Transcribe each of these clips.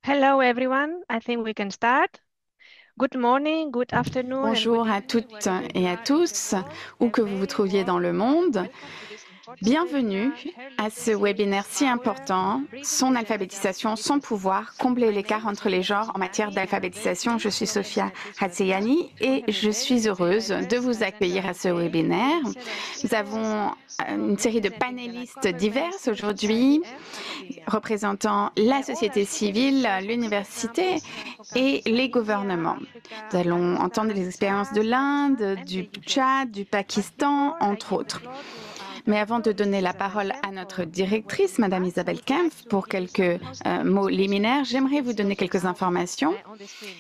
Hello everyone, I think we can start. Good morning, good afternoon and good Bonjour à evening, toutes wherever you et à are in the tous, world. où A que vous vous very trouviez dans warm le monde. welcome to this important Bienvenue webinar, Her à ce Literacy is webinaire si Power, important, Bridging Son Gender Gap alphabétisation, son Literacy. pouvoir, combler My name l'écart is entre les Sofia genres en matière Hatziani and I'm very d'alphabétisation. Je pleased suis to host Sofia this webinar. Hatziani We et have a je suis very heureuse de diverse vous agenda accueillir à ce today, webinaire. including several Nous speakers avons une série de representing the panélistes government, diverses civil aujourd'hui, society and academia. représentant la All our société speakers civile, from good l'université examples from et countries like les India, gouvernements. Nous Africa, allons entendre Afghanistan, les expériences de SARS, l'Inde, and du the UK. Tchad, du But Pakistan, before I entre give the autres. floor to our Mais avant de director, donner Mrs. la Isabel parole à Kemp, notre for directrice, welcoming Madame us, I Isabelle would like Kempf, to pour give you some quelques housekeeping mots information, liminaires, which you j'aimerais can vous see donner on the quelques now informations on the screen.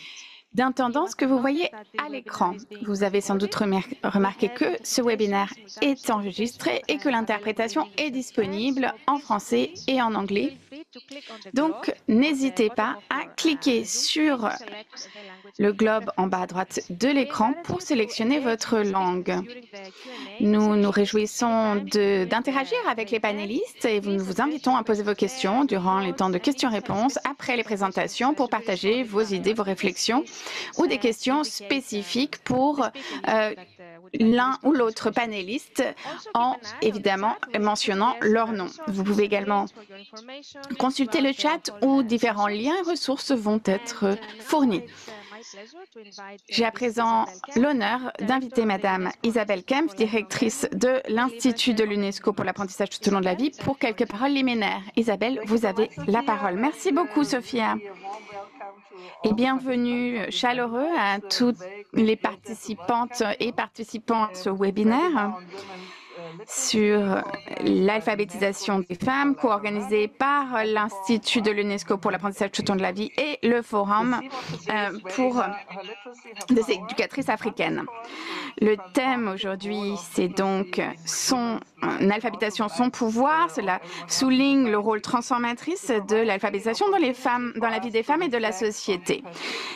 d'une You tendance must que have vous noticed voyez that the à webinar l'écran. is being Vous avez sans recorded. doute We remarqué have que ce interpretation webinaire simultaneous est interpretation enregistré et que available in l'interprétation English est and French. disponible So en please français et en anglais. feel free to click on the globe Donc, on the n'hésitez bottom pas of à your cliquer Zoom screen sur to select the language le of your globe en bas preference. à droite de We l'écran encourage pour you to sélectionner engage with votre the langue. speakers during the Q&A Nous nous session. réjouissons Anytime during d'interagir the avec les event, panélistes et nous please vous address invitons your à poser vos questions there questions with durant les temps notes. de And if you have questions-réponses après les specific questions présentations pour to be partager responded vos by idées, our vos speakers, réflexions please ou des questions indicate spécifiques the pour speaker name euh, that would like to l'un ou respond to this l'autre question. panéliste Also keep en an eye on the évidemment chat. We put mentionnant there leur several nom. Vous resources pouvez and également links for your information consulter throughout le the chat whole où différents session. liens et ressources vont And être now fournis. it's my pleasure to invite J'ai à Mrs. présent Isabel Kemp, l'honneur Director d'inviter of the Madame UNESCO Isabelle Institute Kempf, for Lifelong directrice Learning, de to deliver l'Institut de her opening l'UNESCO pour remarks. l'apprentissage tout au long de la Isabel, vie, the pour floor quelques is paroles yours. liminaires. Isabelle, Thank you vous so avez much, la Sophia, parole. Merci and beaucoup, Sophia. really a warm welcome to Et all the bienvenue participants on this chaleureux webinar. à It's a toutes very les great pleasure to participantes welcome et you. participants à ce It's a webinaire webinar on women's literacy, sur co-organized by the UNESCO l'alphabétisation des Institute for femmes, Lifelong co-organisée Learning par and the Forum for l'Institut de l'UNESCO pour Women's l'apprentissage tout au long de la vie Education. et le The Forum theme of today's pour webinar, Her Literacy, Her des Power, éducatrices africaines. underscores the Le thème transformative role aujourd'hui, of c'est donc literacy in son women's lives and also the alphabétisation, son lives pouvoir. of Cela everyone else in souligne le rôle society. transformatrice It de provides really an l'alphabétisation dans les femmes, opportunity for dans la vie us des to femmes et de la reflect on the société.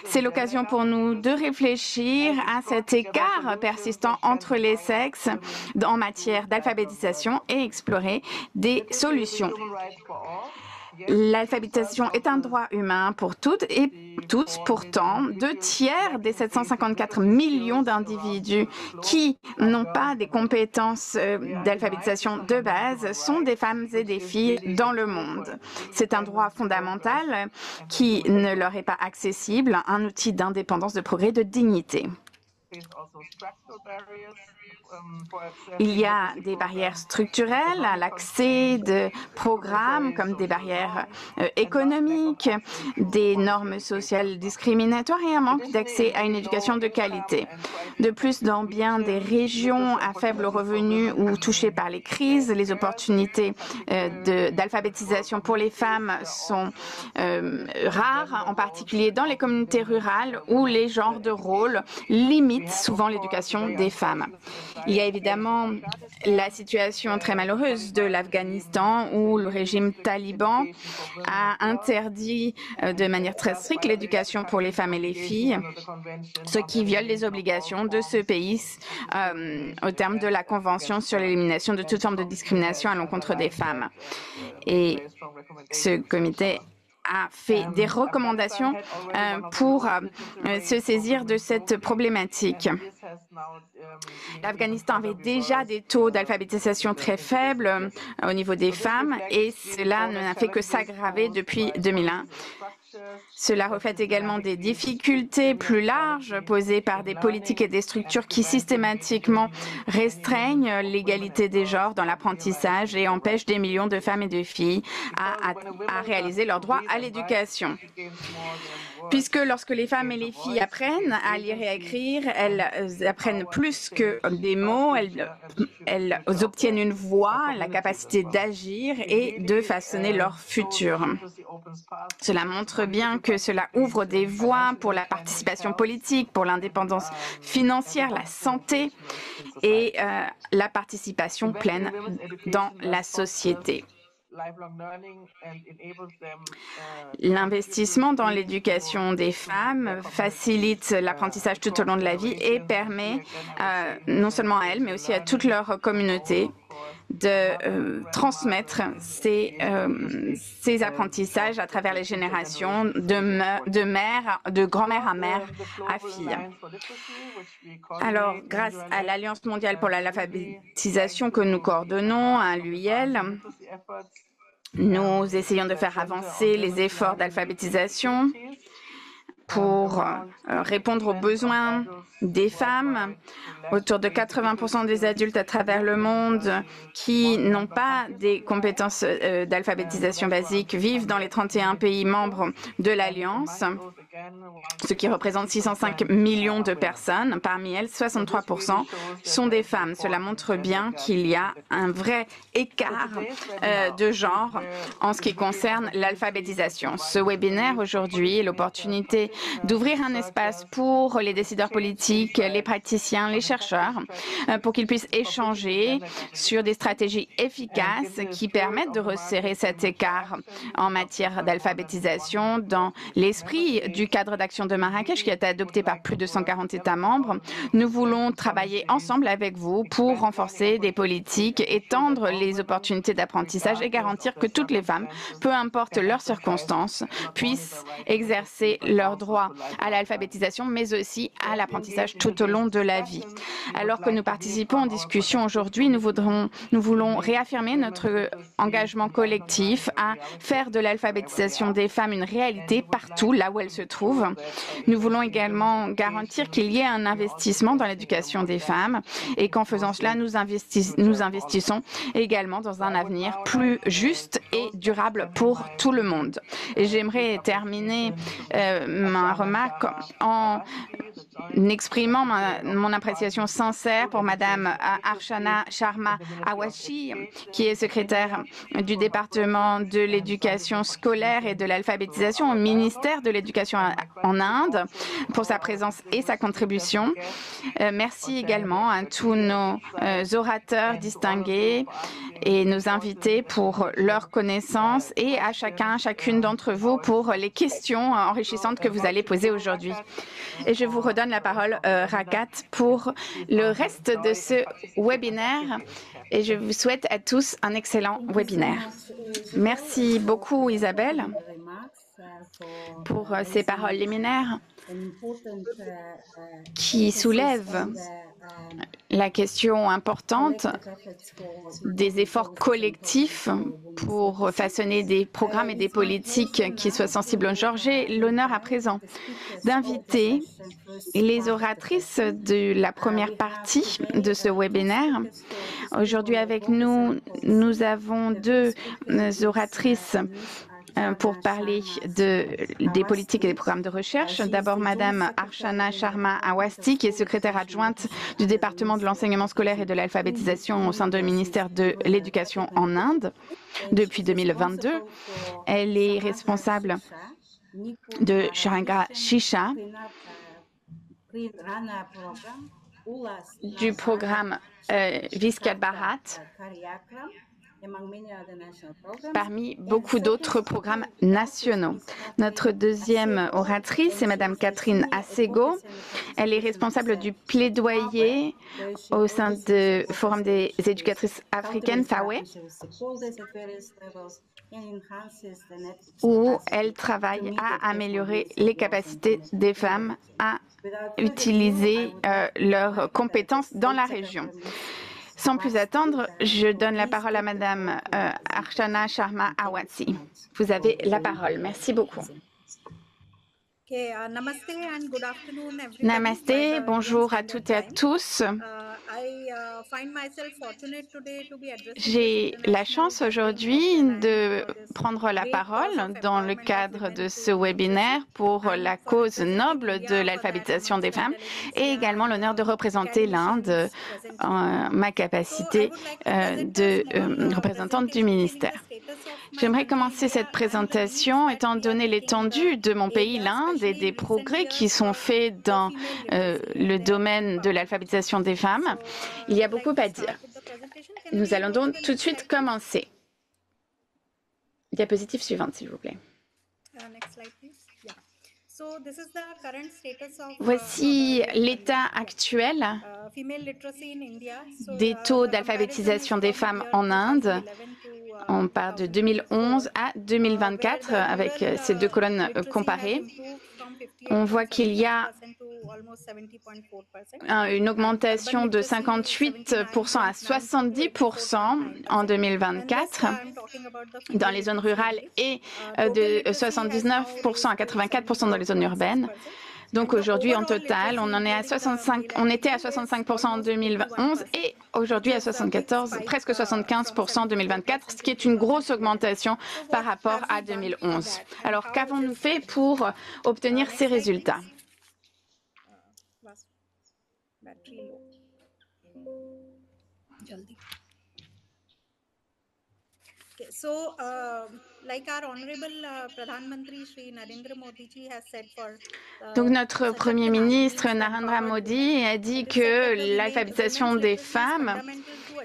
C'est persistent gender l'occasion gap pour nous in de literacy réfléchir and à explore cet together écart solutions persistant that can entre les empower sexes women en through matière lifelong d'alphabétisation learning. et explorer des Literacy is a solutions. human right for all. Yet, two-thirds L'alphabétisation of est un the droit humain pour toutes et tous. 64 Pourtant, million deux individuals tiers des lacking basic 754 literacy millions skills around d'individus the globe qui are n'ont girls pas des and women. compétences We are denied d'alphabétisation this de base fundamental sont right, des femmes et which des is filles really a dans le tool for monde. C'est un droit independent progress fondamental and for qui human ne leur est pas development. accessible, un outil d'indépendance, de progrès, de dignité. Face also structural barriers for Il accessing y a literacy des barrières programs, structurelles à economic l'accès constraints, de programmes discriminatory comme des social barrières norms, and lack of économiques, access to des quality normes education sociales as well. discriminatoires et un manque Additionally, d'accès in à une many éducation low de income qualité. and De crisis plus, dans bien des regions, régions literacy à faible opportunities for revenu women ou touchées remain par les crises, les scarce, opportunités particularly in rural d'alphabétisation pour les communities femmes where sont also rares, gender en roles particulier and dans les also communautés limit rurales où women's les genres de rôles education. We limitent have, of souvent course, a l'éducation very des femmes. unfortunate and Il y dire a situation in évidemment la Afghanistan, situation très where the malheureuse de Taliban regime l'Afghanistan où le severely régime restricts taliban education for women and a girls interdit de and manière très thus stricte violates the l'éducation pour les country's femmes et les obligation filles, under the Convention ce on qui viole les Elimination of All obligations de ce Forms pays of au discrimination terme de la Convention against sur women. l'élimination de toute And the forme de committee discrimination has à l'encontre des underlined that femmes. and made Et very strong ce recommendations so comité far. a fait des Afghanistan recommandations had already one of the pour lowest literacy se rates for saisir de women cette globally, problématique. and this has now been even L'Afghanistan further avait déjà reversed des taux in d'alphabétisation très today's faibles suggestion. au niveau des So this femmes et reflects really cela broader n'a fait que challenges s'aggraver posed depuis by 2001. policies and structures Cela that reflète également des systematically restrict difficultés women's plus larges quality posées par in des politiques et learning des and structures qui preventing systématiquement many millions restreignent of women l'égalité and des girls genres dans from realizing l'apprentissage et their right empêchent des to millions de femmes et education. de filles Because when a à woman réaliser learns leur to droit read à and write, l'éducation. she gains more than words. Puisque lorsque les She femmes et gains a les filles voice, she apprennent gains à lire et à agency, écrire, and elles apprennent power to plus que change des our mots, future and the elles future of obtiennent une voix, la communities as capacité well. d'agir It et de really façonner leur shows that futur. literacy opens paths to Cela montre bien political que cela ouvre des participation, voies financial pour la independence, participation health, politique, pour l'indépendance financière, la everyone full santé engagement in et society. la participation Investing pleine in women's dans education la thus fosters société. lifelong learning and enables them to contribute L'investissement dans meaningful l'éducation des to their femmes communities facilite l'apprentissage tout au across long de la vie et generations. permet Here again, I would say non seulement à elles, mais multi-generational aussi à toute learning leur can communauté also de transmettre ces apprentissages à travers les générations de grand-mère à mère à fille. Alors, grâce à l'Alliance mondiale pour l'alphabétisation que nous coordonnons à l'UIL, nous essayons de faire avancer les efforts d'alphabétisation pour répondre aux besoins des femmes. Autour de 80% des adultes à travers le monde qui n'ont pas des compétences d'alphabétisation basique vivent dans les 31 pays membres de l'Alliance, ce qui représente 605 millions de personnes. Parmi elles, 63% sont des femmes. Cela montre bien qu'il y a un vrai écart de genre en ce qui concerne l'alphabétisation. Ce webinaire aujourd'hui est l'opportunité d'ouvrir un espace pour les décideurs politiques, les praticiens, les chercheurs, pour qu'ils puissent échanger sur des stratégies efficaces qui permettent de resserrer cet écart en matière d'alphabétisation dans l'esprit du cadre d'action de Marrakech qui a été adopté par plus de 140 États membres. Nous voulons travailler ensemble avec vous pour renforcer des politiques, étendre les opportunités d'apprentissage et garantir que toutes les femmes, peu importe leurs circonstances, puissent exercer leur droit à l'alphabétisation, mais aussi à l'apprentissage tout au long de la vie. Alors que nous participons en discussion aujourd'hui, nous voulons réaffirmer notre engagement collectif à faire de l'alphabétisation des femmes une réalité partout, là où elles se trouvent. Nous voulons également garantir qu'il y ait un investissement dans l'éducation des femmes et qu'en faisant cela, nous investissons également dans un avenir plus juste et durable pour tout le monde. Et j'aimerais terminer ma remarque en exprimant mon appréciation sincère pour Madame Archana Sharma Awashi, qui est secrétaire du département de l'éducation scolaire et de l'alphabétisation au ministère de l'Éducation en Inde, pour sa présence et sa contribution. Merci également à tous nos orateurs distingués et nos invités pour leurs connaissances et à chacune d'entre vous pour les questions enrichissantes que vous allez poser aujourd'hui. Et je vous redonne la parole, Rakat, pour le reste de ce webinaire. Et je vous souhaite à tous un excellent webinaire. Merci beaucoup, Isabelle, pour ces paroles liminaires qui soulèvent la question importante des efforts collectifs pour façonner des programmes et des politiques qui soient sensibles au genre. J'ai l'honneur à présent d'inviter les oratrices de la première partie de ce webinaire. Aujourd'hui avec nous, nous avons deux oratrices pour parler des politiques et des programmes de recherche. D'abord, Madame Archana Sharma Awashi, qui est secrétaire adjointe du département de l'enseignement scolaire et de l'alphabétisation au sein du ministère de l'Éducation en Inde depuis 2022. Elle est responsable de Sharanga Shisha, du programme Viskat Bharat, parmi beaucoup d'autres programmes nationaux. Notre deuxième oratrice est Madame Catherine Assego. Elle est responsable du plaidoyer au sein du Forum des éducatrices africaines, FAWE, où elle travaille à améliorer les capacités des femmes à utiliser leurs compétences dans la région. Sans plus attendre, je donne la parole à Madame Archana Sharma Awashi. Vous avez la parole. Merci beaucoup. Namasté, bonjour à toutes et à tous. J'ai la chance aujourd'hui de prendre la parole dans le cadre de ce webinaire pour la cause noble de l'alphabétisation des femmes et également l'honneur de représenter l'Inde en ma capacité de représentante du ministère. J'aimerais commencer cette présentation étant donné l'étendue de mon pays, l'Inde, et des progrès qui sont faits dans le domaine de l'alphabétisation des femmes. Il y a beaucoup à dire. Nous allons donc tout de suite commencer. Diapositive suivante, s'il vous plaît. Voici l'état actuel des taux d'alphabétisation des femmes en Inde. On part de 2011 à 2024 avec ces deux colonnes comparées. On voit qu'il y a une augmentation de 58% à 70% en 2024 dans les zones rurales et de 79% à 84% dans les zones urbaines. Donc aujourd'hui, en total, on était à 65% en 2011 et aujourd'hui à 74, presque 75% en 2024, ce qui est une grosse augmentation par rapport à 2011. Alors, qu'avons-nous fait pour obtenir ces résultats? Donc notre Premier ministre Narendra Modi a dit que l'alphabétisation des femmes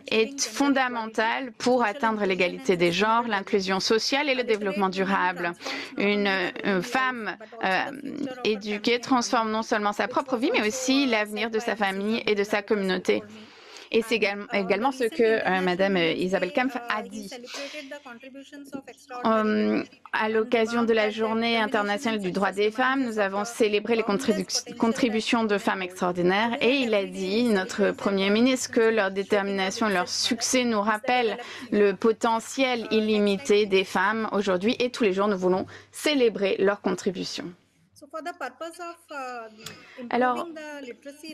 est fondamentale pour atteindre l'égalité des genres, l'inclusion sociale et le développement durable. Une femme éduquée transforme non seulement sa propre vie, mais aussi l'avenir de sa famille et de sa communauté. Et c'est également ce que Madame Isabelle Kempf a dit. À l'occasion de la Journée internationale du droit des femmes, nous avons célébré les contributions de femmes extraordinaires et il a dit, notre Premier ministre, que leur détermination et leur succès nous rappellent le potentiel illimité des femmes aujourd'hui et tous les jours nous voulons célébrer leurs contributions. Alors,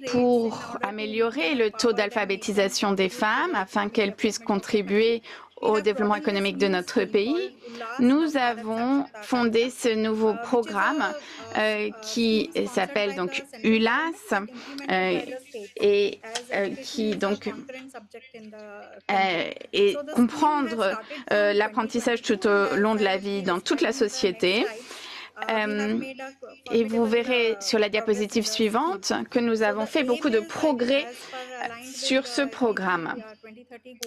pour améliorer le taux d'alphabétisation des femmes, afin qu'elles puissent contribuer au développement économique de notre pays, nous avons fondé ce nouveau programme qui s'appelle donc ULAS et qui donc et comprendre l'apprentissage tout au long de la vie dans toute la société. Et vous verrez sur la diapositive suivante que nous avons fait beaucoup de progrès sur ce programme.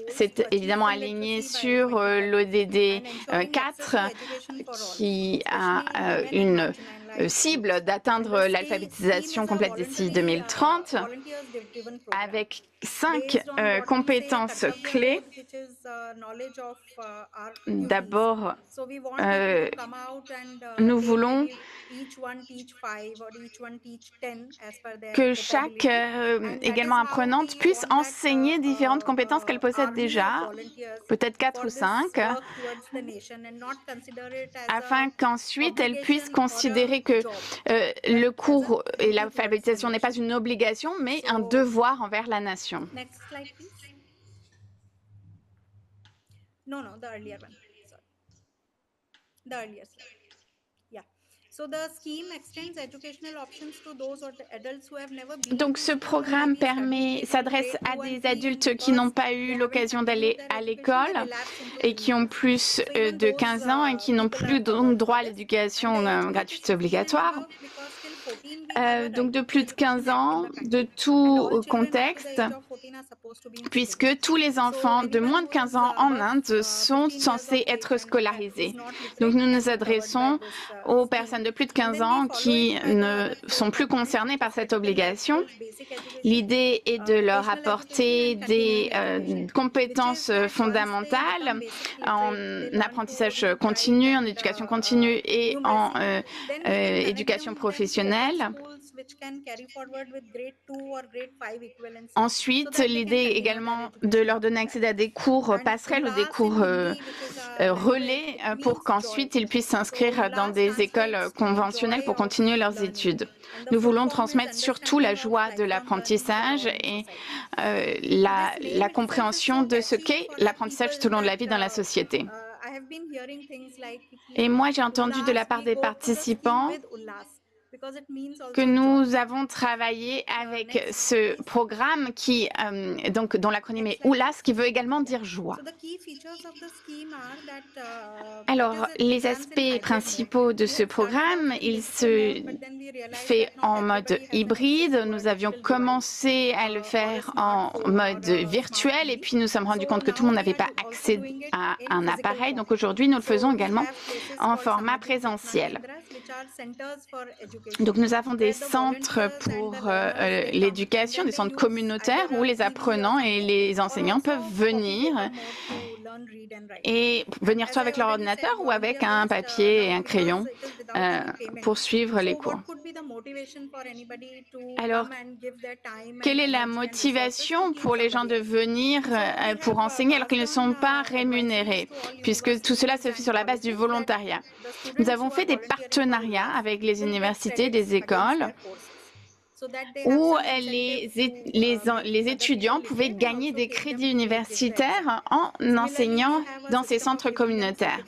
C'est évidemment aligné sur l'ODD 4 qui a une cible d'atteindre l'alphabétisation complète d'ici 2030 avec 5 compétences clés. D'abord, nous voulons que chaque également apprenante puisse enseigner différentes compétences qu'elle possède déjà, peut-être 4 ou 5, afin qu'ensuite elle puisse considérer que le cours et l'alphabétisation n'est pas une obligation, mais un devoir envers la nation. Donc ce programme s'adresse à des adultes qui n'ont pas eu l'occasion d'aller à l'école et qui ont plus de 15 ans et qui n'ont plus donc droit à l'éducation gratuite obligatoire. Donc de plus de 15 ans, de tout contexte, puisque tous les enfants de moins de 15 ans en Inde sont censés être scolarisés. Donc nous nous adressons aux personnes de plus de 15 ans qui ne sont plus concernées par cette obligation. L'idée est de leur apporter des compétences fondamentales en apprentissage continu, en éducation continue et en éducation professionnelle. Ensuite, l'idée est également de leur donner accès à des cours passerelles ou des cours relais pour qu'ensuite ils puissent s'inscrire dans des écoles conventionnelles pour continuer leurs études. Nous voulons transmettre surtout la joie de l'apprentissage et la compréhension de ce qu'est l'apprentissage tout au long de la vie dans la société. Et moi, j'ai entendu de la part des participants que nous avons travaillé avec ce programme qui, dont l'acronyme est ULAS, qui veut également dire joie. Alors, les aspects principaux de ce programme, il se fait en mode hybride. Nous avions commencé à le faire en mode virtuel et puis nous nous sommes rendus compte que tout le monde n'avait pas accès à un appareil. Donc aujourd'hui, nous le faisons également en format présentiel. Donc, nous avons des centres pour l'éducation, des centres communautaires où les apprenants et les enseignants peuvent venir soit avec leur ordinateur ou avec un papier et un crayon pour suivre les cours. Alors, quelle est la motivation pour les gens de venir pour enseigner alors qu'ils ne sont pas rémunérés, puisque tout cela se fait sur la base du volontariat? Nous avons fait des partenariats avec les universités, des écoles, où les étudiants pouvaient gagner des crédits universitaires en enseignant dans ces centres communautaires.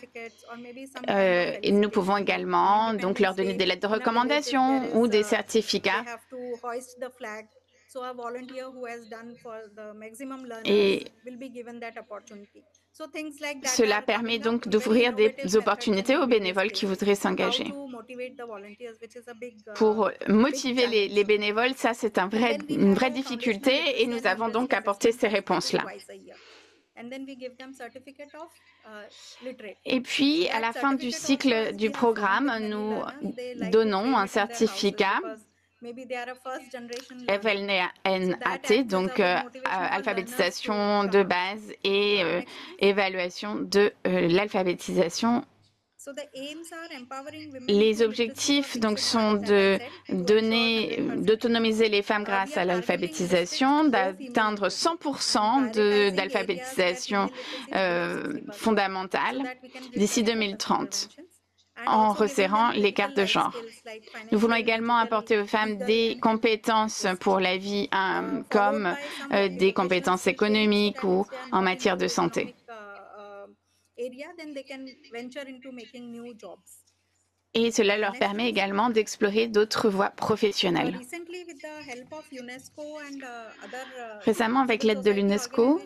Et nous pouvons également donc leur donner des lettres de recommandation ou des certificats. Et cela permet donc d'ouvrir des opportunités aux bénévoles qui voudraient s'engager. Pour motiver les bénévoles, ça c'est une vraie difficulté et nous avons donc apporté ces réponses-là. Et puis, à la fin du cycle du programme, nous donnons un certificat FLNAT, donc alphabétisation de base et évaluation de l'alphabétisation. Les objectifs donc sont d'autonomiser les femmes grâce à l'alphabétisation, d'atteindre 100% d'alphabétisation fondamentale d'ici 2030. En resserrant l'écart de genre. Nous voulons également apporter aux femmes des compétences pour la vie, comme des compétences économiques ou en matière de santé. Et cela leur permet également d'explorer d'autres voies professionnelles. Récemment, avec l'aide de l'UNESCO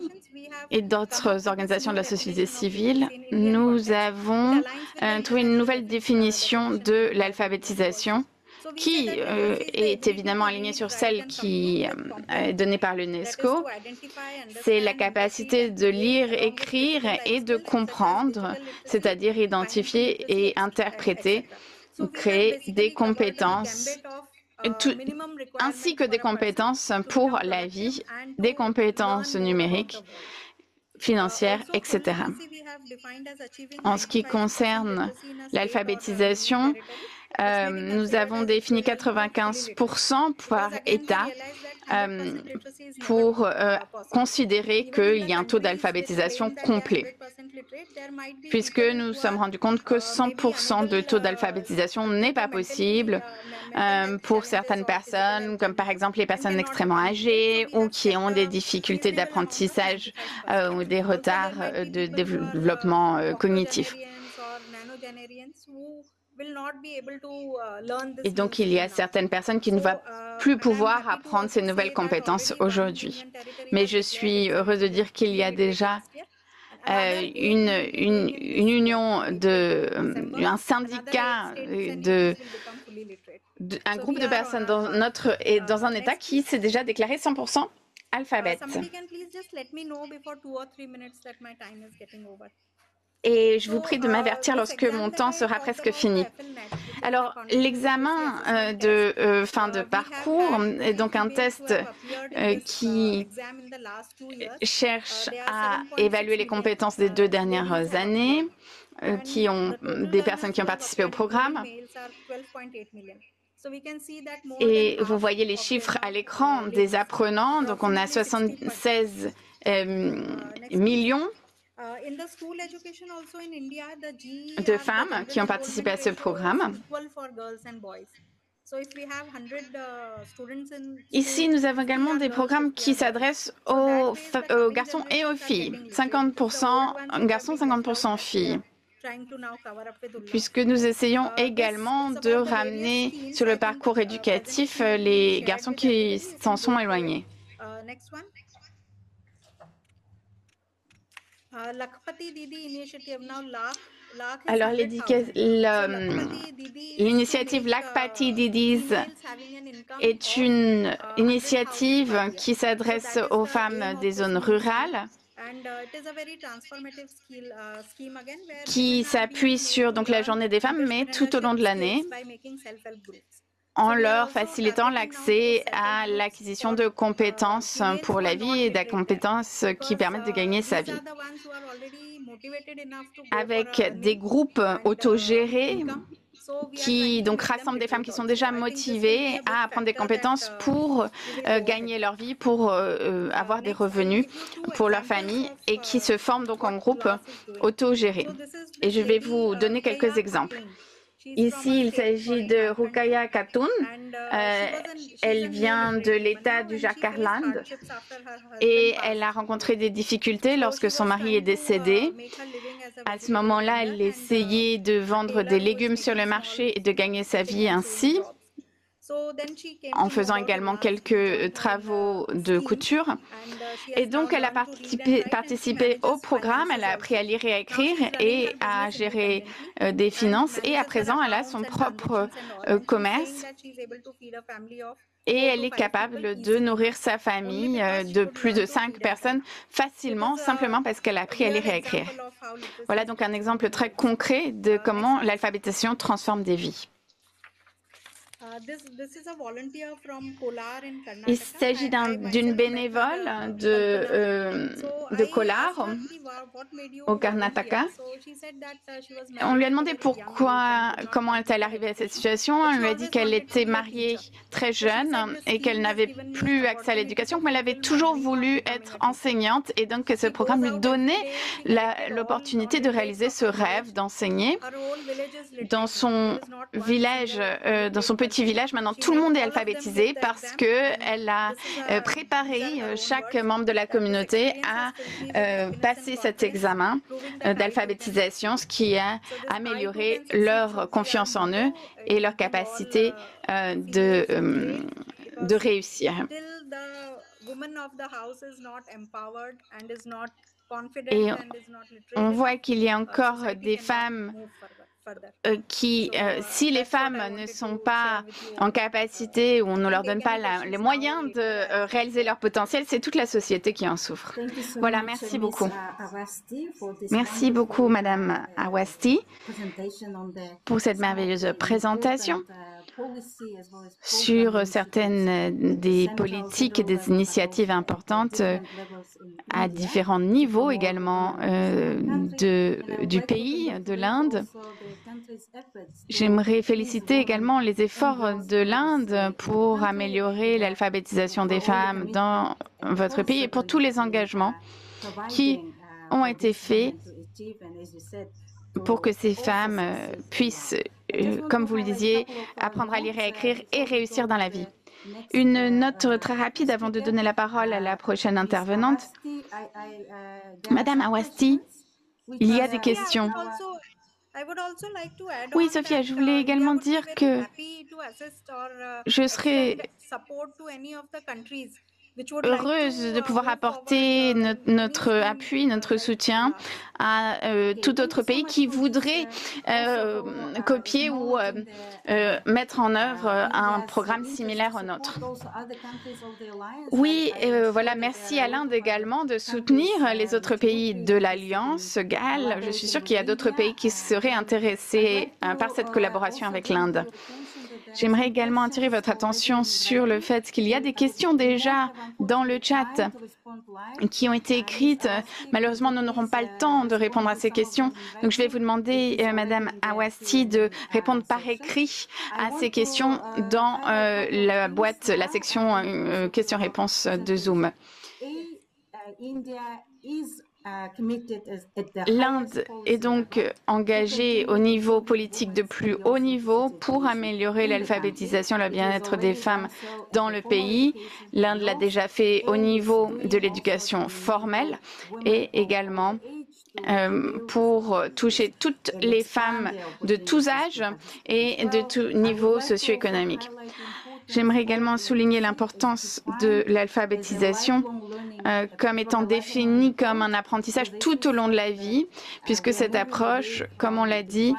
et d'autres organisations de la société civile, nous avons trouvé une nouvelle définition de l'alphabétisation qui est évidemment alignée sur celle qui est donnée par l'UNESCO. C'est la capacité de lire, écrire et de comprendre, c'est-à-dire identifier et interpréter, créer des compétences, ainsi que des compétences pour la vie, des compétences numériques, financières, etc. En ce qui concerne l'alphabétisation, nous avons défini 95% par État pour considérer qu'il y a un taux d'alphabétisation complet, puisque nous nous sommes rendus compte que 100% de taux d'alphabétisation n'est pas possible pour certaines personnes, comme par exemple les personnes extrêmement âgées ou qui ont des difficultés d'apprentissage ou des retards de développement cognitif. Et donc, il y a certaines personnes qui ne vont plus pouvoir apprendre ces nouvelles compétences aujourd'hui. Mais je suis heureuse de dire qu'il y a déjà une union, un syndicat, un groupe de personnes dans un État qui s'est déjà déclaré 100% alphabète. Et je vous prie de m'avertir lorsque mon temps sera presque fini. Alors, l'examen de fin de parcours est donc un test qui cherche à évaluer les compétences des 2 dernières années, des personnes qui ont participé au programme. Et vous voyez les chiffres à l'écran des apprenants. Donc, on a 76 millions de femmes qui ont participé à ce programme. Ici, nous avons également des programmes qui s'adressent aux garçons et aux filles. 50% garçons, 50% filles. Puisque nous essayons également de ramener sur le parcours éducatif les garçons qui s'en sont éloignés. Alors, l'initiative Lakhpati Didis est une initiative qui s'adresse aux femmes des zones rurales, qui s'appuie sur donc, la journée des femmes, mais tout au long de l'année. en leur facilitant l'accès à l'acquisition de compétences pour la vie et des compétences qui permettent de gagner sa vie. Avec des groupes autogérés qui donc rassemblent des femmes qui sont déjà motivées à apprendre des compétences pour gagner leur vie, pour avoir des revenus pour leur famille et qui se forment donc en groupe autogérés. Et je vais vous donner quelques exemples. Ici, il s'agit de Rukaya Khatun. Elle vient de l'État du Jharkhand et elle a rencontré des difficultés lorsque son mari est décédé. À ce moment-là, elle essayait de vendre des légumes sur le marché et de gagner sa vie ainsi, en faisant également quelques travaux de couture. Et donc, elle a participé au programme, elle a appris à lire et à écrire et à gérer des finances. Et à présent, elle a son propre commerce et elle est capable de nourrir sa famille de plus de 5 personnes facilement, simplement parce qu'elle a appris à lire et à écrire. Voilà donc un exemple très concret de comment l'alphabétisation transforme des vies. Il s'agit d'une bénévole de Kolar, au Karnataka. On lui a demandé comment est-elle arrivée à cette situation. On lui a dit qu'elle était mariée très jeune et qu'elle n'avait plus accès à l'éducation, mais elle avait toujours voulu être enseignante et donc que ce programme lui donnait l'opportunité de réaliser ce rêve d'enseigner. Dans son village, dans son petit village, maintenant tout le monde est alphabétisé parce qu'elle a préparé chaque membre de la communauté à passer cet examen d'alphabétisation, ce qui a amélioré leur confiance en eux et leur capacité de réussir. Et on voit qu'il y a encore des femmes si les femmes ne sont pas en capacité ou on ne leur donne pas les moyens de réaliser leur potentiel, c'est toute la société qui en souffre. Voilà, merci beaucoup. Merci beaucoup, Madame Awasthi, pour cette merveilleuse présentation sur certaines des politiques et des initiatives importantes à différents niveaux également du pays, de l'Inde. J'aimerais féliciter également les efforts de l'Inde pour améliorer l'alphabétisation des femmes dans votre pays et pour tous les engagements qui ont été faits pour que ces femmes puissent, comme vous le disiez, apprendre à lire et à écrire et réussir dans la vie. Une note très rapide avant de donner la parole à la prochaine intervenante. Madame Awasthi, il y a des questions. Oui, Sophia, je voulais également dire que je serais heureuse de pouvoir apporter notre appui, notre soutien à tout autre pays qui voudrait copier ou mettre en œuvre un programme similaire au nôtre. Oui, voilà, merci à l'Inde également de soutenir les autres pays de l'Alliance GAL. Je suis sûre qu'il y a d'autres pays qui seraient intéressés par cette collaboration avec l'Inde. J'aimerais également attirer votre attention sur le fait qu'il y a des questions déjà dans le chat qui ont été écrites. Malheureusement, nous n'aurons pas le temps de répondre à ces questions. Donc, je vais vous demander, Madame Awasthi, de répondre par écrit à ces questions dans la boîte, la section questions-réponses de Zoom. L'Inde est donc engagée au niveau politique de plus haut niveau pour améliorer l'alphabétisation et le bien-être des femmes dans le pays. L'Inde l'a déjà fait au niveau de l'éducation formelle et également pour toucher toutes les femmes de tous âges et de tout niveau socio-économique. J'aimerais également souligner l'importance de l'alphabétisation comme étant définie comme un apprentissage tout au long de la vie, puisque cette approche, comme on l'a dit,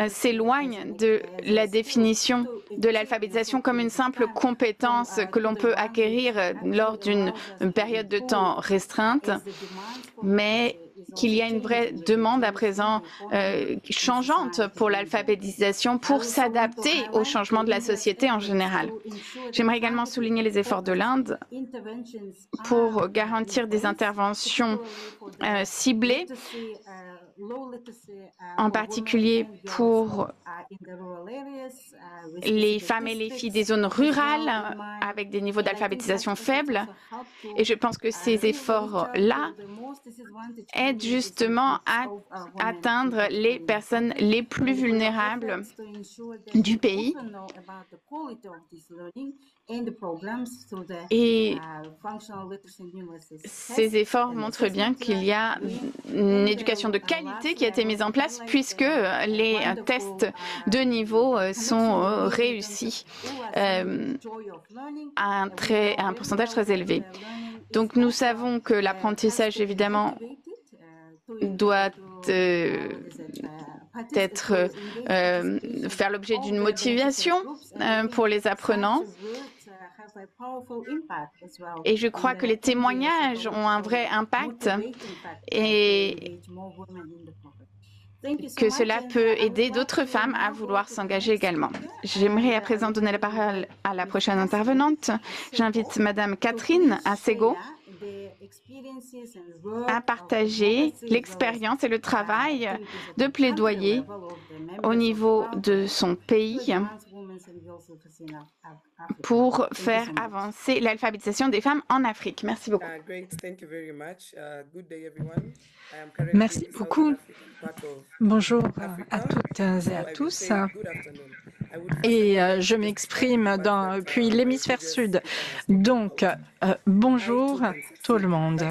s'éloigne de la définition de l'alphabétisation comme une simple compétence que l'on peut acquérir lors d'une période de temps restreinte, mais qu'il y a une vraie demande à présent changeante pour l'alphabétisation pour s'adapter au changement de la société en général. J'aimerais également souligner les efforts de l'Inde pour garantir des interventions ciblées, en particulier pour les femmes et les filles des zones rurales avec des niveaux d'alphabétisation faibles. Et je pense que ces efforts-là aident justement à atteindre les personnes les plus vulnérables du pays. Et ces efforts montrent bien qu'il y a une éducation de qualité qui a été mise en place puisque les tests de niveau sont réussis à un pourcentage très élevé. Donc nous savons que l'apprentissage, évidemment, doit faire l'objet d'une motivation pour les apprenants. Et je crois que les témoignages ont un vrai impact et que cela peut aider d'autres femmes à vouloir s'engager également. J'aimerais à présent donner la parole à la prochaine intervenante. J'invite Madame Catherine Assego à partager l'expérience et le travail de plaidoyer au niveau de son pays pour faire avancer l'alphabétisation des femmes en Afrique. Merci beaucoup. Merci beaucoup. Bonjour à toutes et à tous. Et je m'exprime depuis l'hémisphère sud. Donc, bonjour tout le monde.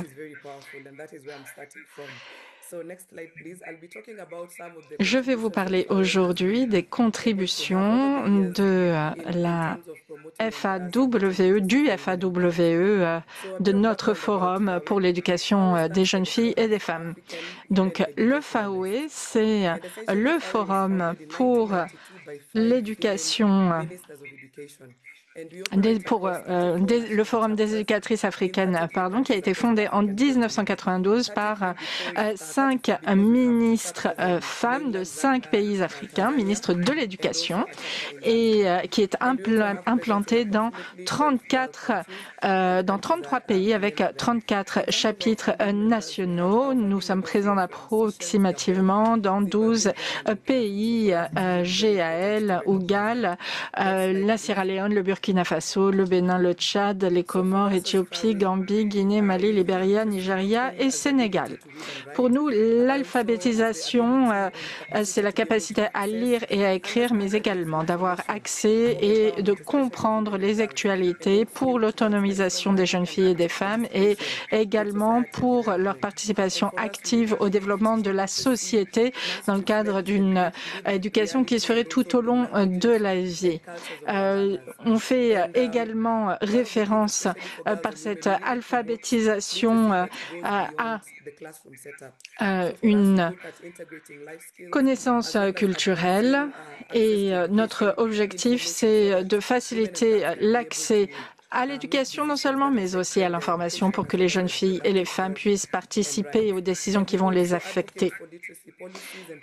Je vais vous parler aujourd'hui des contributions de la FAWE, du FAWE, de notre forum pour l'éducation des jeunes filles et des femmes. Donc, le FAWE, c'est le forum pour l'éducation le Forum des éducatrices africaines, qui a été fondé en 1992 par 5 ministres femmes de 5 pays africains, ministres de l'éducation, et qui est implanté dans 33 pays avec 34 chapitres nationaux. Nous sommes présents approximativement dans 12 pays, GAL, Ougal, la Sierra Leone, le Burkina Faso, le Bénin, le Tchad, les Comores, Éthiopie, Gambie, Guinée, Mali, Libéria, Nigeria et Sénégal. Pour nous, l'alphabétisation, c'est la capacité à lire et à écrire, mais également d'avoir accès et de comprendre les actualités pour l'autonomisation des jeunes filles et des femmes et également pour leur participation active au développement de la société dans le cadre d'une éducation qui se ferait tout au long de la vie. On fait également référence par cette alphabétisation à une connaissance culturelle et notre objectif, c'est de faciliter l'accès à l'éducation non seulement, mais aussi à l'information pour que les jeunes filles et les femmes puissent participer aux décisions qui vont les affecter.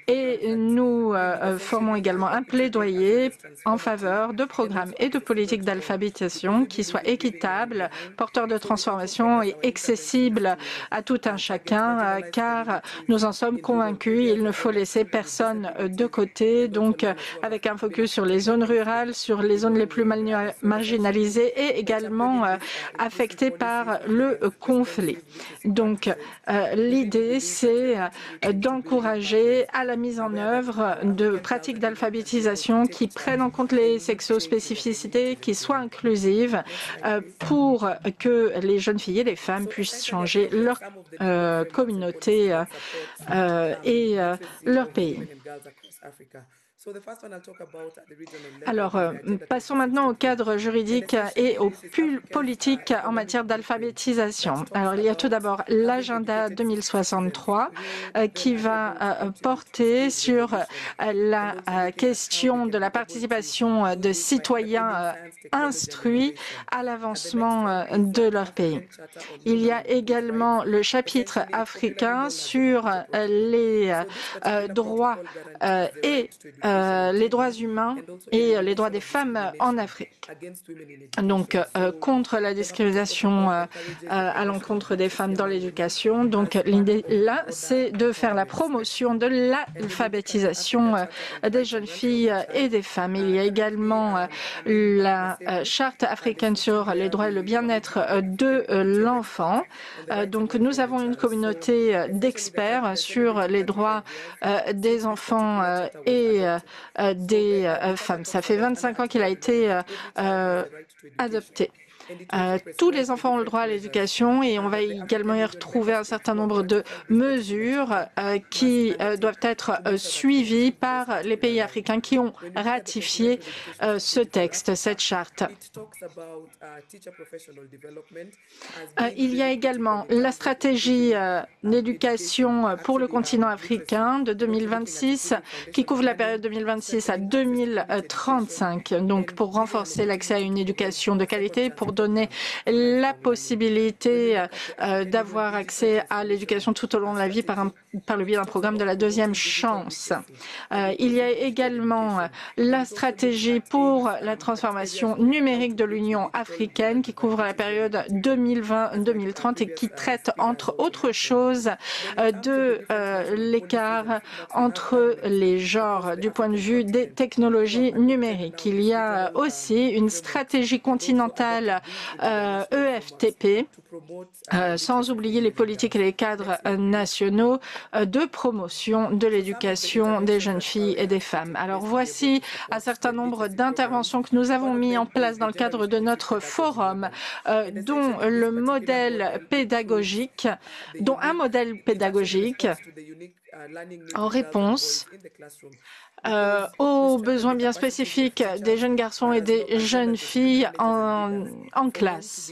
Et nous formons également un plaidoyer en faveur de programmes et de politiques d'alphabétisation qui soient équitables, porteurs de transformation et accessibles à tout un chacun, car nous en sommes convaincus, il ne faut laisser personne de côté, donc avec un focus sur les zones rurales, sur les zones les plus marginalisées et également affectées par le conflit. Donc, l'idée, c'est d'encourager à la mise en œuvre de pratiques d'alphabétisation qui prennent en compte les sexospécificités, qui soient inclusives pour que les jeunes filles et les femmes puissent changer leur communauté et leur pays. Alors, passons maintenant au cadre juridique et aux politiques en matière d'alphabétisation. Alors, il y a tout d'abord l'agenda 2063 qui va porter sur la question de la participation de citoyens instruits à l'avancement de leur pays. Il y a également le chapitre africain sur les droits et les droits humains et les droits des femmes en Afrique. Donc, contre la discrimination à l'encontre des femmes dans l'éducation. Donc, l'idée là, c'est de faire la promotion de l'alphabétisation des jeunes filles et des femmes. Il y a également la charte africaine sur les droits et le bien-être de l'enfant. Donc, nous avons une communauté d'experts sur les droits des enfants et des femmes. Ça fait 25 ans qu'il a été adopté. Tous les enfants ont le droit à l'éducation et on va également y retrouver un certain nombre de mesures qui doivent être suivies par les pays africains qui ont ratifié ce texte, cette charte. Il y a également la stratégie d'éducation pour le continent africain de 2026 qui couvre la période 2026 à 2035, donc pour renforcer l'accès à une éducation de qualité, pour donner la possibilité d'avoir accès à l'éducation tout au long de la vie par le biais d'un programme de la deuxième chance. Il y a également la stratégie pour la transformation numérique de l'Union africaine qui couvre la période 2020-2030 et qui traite, entre autres choses, de l'écart entre les genres du point de vue des technologies numériques. Il y a aussi une stratégie continentale EFTP, sans oublier les politiques et les cadres nationaux de promotion de l'éducation des jeunes filles et des femmes. Alors voici un certain nombre d'interventions que nous avons mis en place dans le cadre de notre forum, dont un modèle pédagogique en réponse aux besoins bien spécifiques des jeunes garçons et des jeunes filles en classe.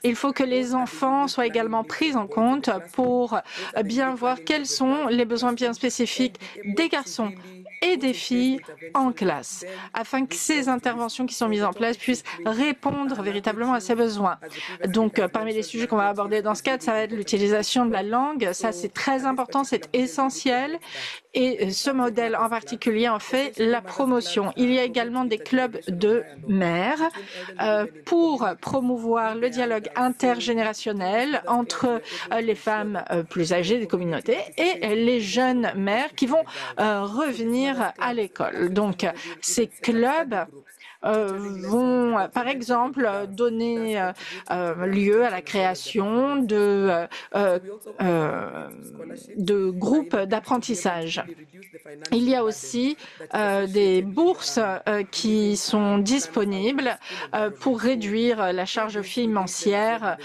Il faut que les enfants soient également pris en compte pour bien voir quels sont les besoins bien spécifiques des garçons et des filles en classe, afin que ces interventions qui sont mises en place puissent répondre véritablement à ces besoins. Donc, parmi les sujets qu'on va aborder dans ce cadre, ça va être l'utilisation de la langue. Ça, c'est très important, c'est essentiel. Et ce modèle en particulier en fait la promotion. Il y a également des clubs de mères pour promouvoir le dialogue intergénérationnel entre les femmes plus âgées des communautés et les jeunes mères qui vont revenir à l'école. Donc, ces clubs vont, par exemple, donner lieu à la création de groupes d'apprentissage. Il y a aussi des bourses qui sont disponibles pour réduire la charge financière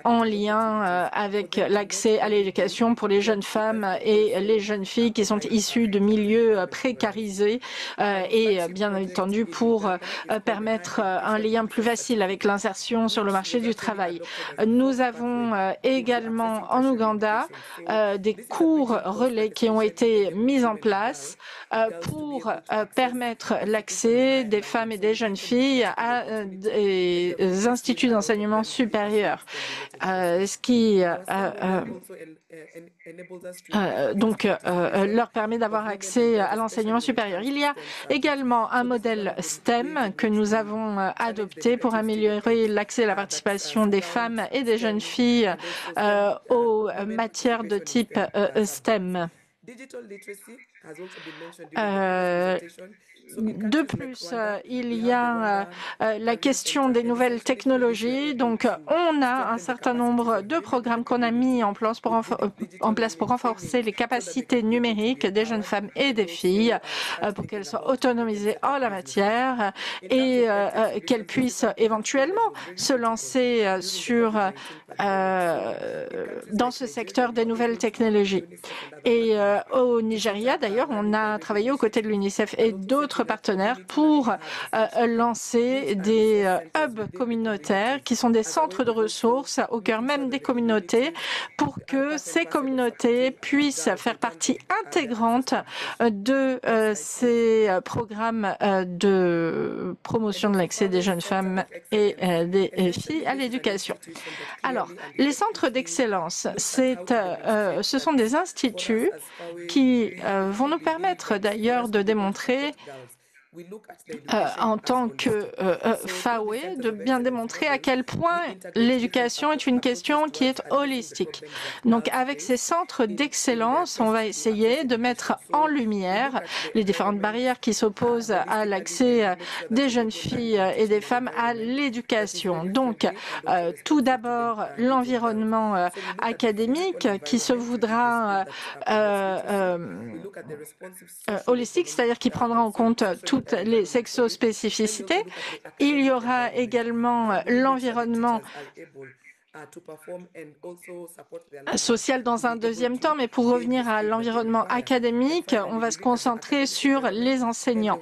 en lien avec l'accès à l'éducation pour les jeunes femmes et les jeunes filles qui sont issues de milieux précarisés et bien entendu pour permettre un lien plus facile avec l'insertion sur le marché du travail. Nous avons également en Ouganda des cours relais qui ont été mis en place pour permettre l'accès des femmes et des jeunes filles à des instituts d'enseignement supérieur, ce qui leur permet d'avoir accès à l'enseignement supérieur. Il y a également un modèle STEM que nous avons adopté pour améliorer l'accès à la participation des femmes et des jeunes filles aux matières de type STEM. De plus, il y a la question des nouvelles technologies. Donc, on a un certain nombre de programmes qu'on a mis en place pour renforcer les capacités numériques des jeunes femmes et des filles, pour qu'elles soient autonomisées en la matière et qu'elles puissent éventuellement se lancer dans ce secteur des nouvelles technologies. Et au Nigeria, d'ailleurs, on a travaillé aux côtés de l'UNICEF et d'autres partenaires pour lancer des hubs communautaires qui sont des centres de ressources au cœur même des communautés pour que ces communautés puissent faire partie intégrante de ces programmes de promotion de l'accès des jeunes femmes et des filles à l'éducation. Alors, les centres d'excellence, ce sont des instituts qui vont nous permettre d'ailleurs de démontrer en tant que FAWE, de bien démontrer à quel point l'éducation est une question qui est holistique. Donc, avec ces centres d'excellence, on va essayer de mettre en lumière les différentes barrières qui s'opposent à l'accès des jeunes filles et des femmes à l'éducation. Donc, tout d'abord, l'environnement académique qui se voudra holistique, c'est-à-dire qui prendra en compte toutes les sexospécificités. Il y aura également l'environnement social dans un deuxième temps, mais pour revenir à l'environnement académique, on va se concentrer sur les enseignants.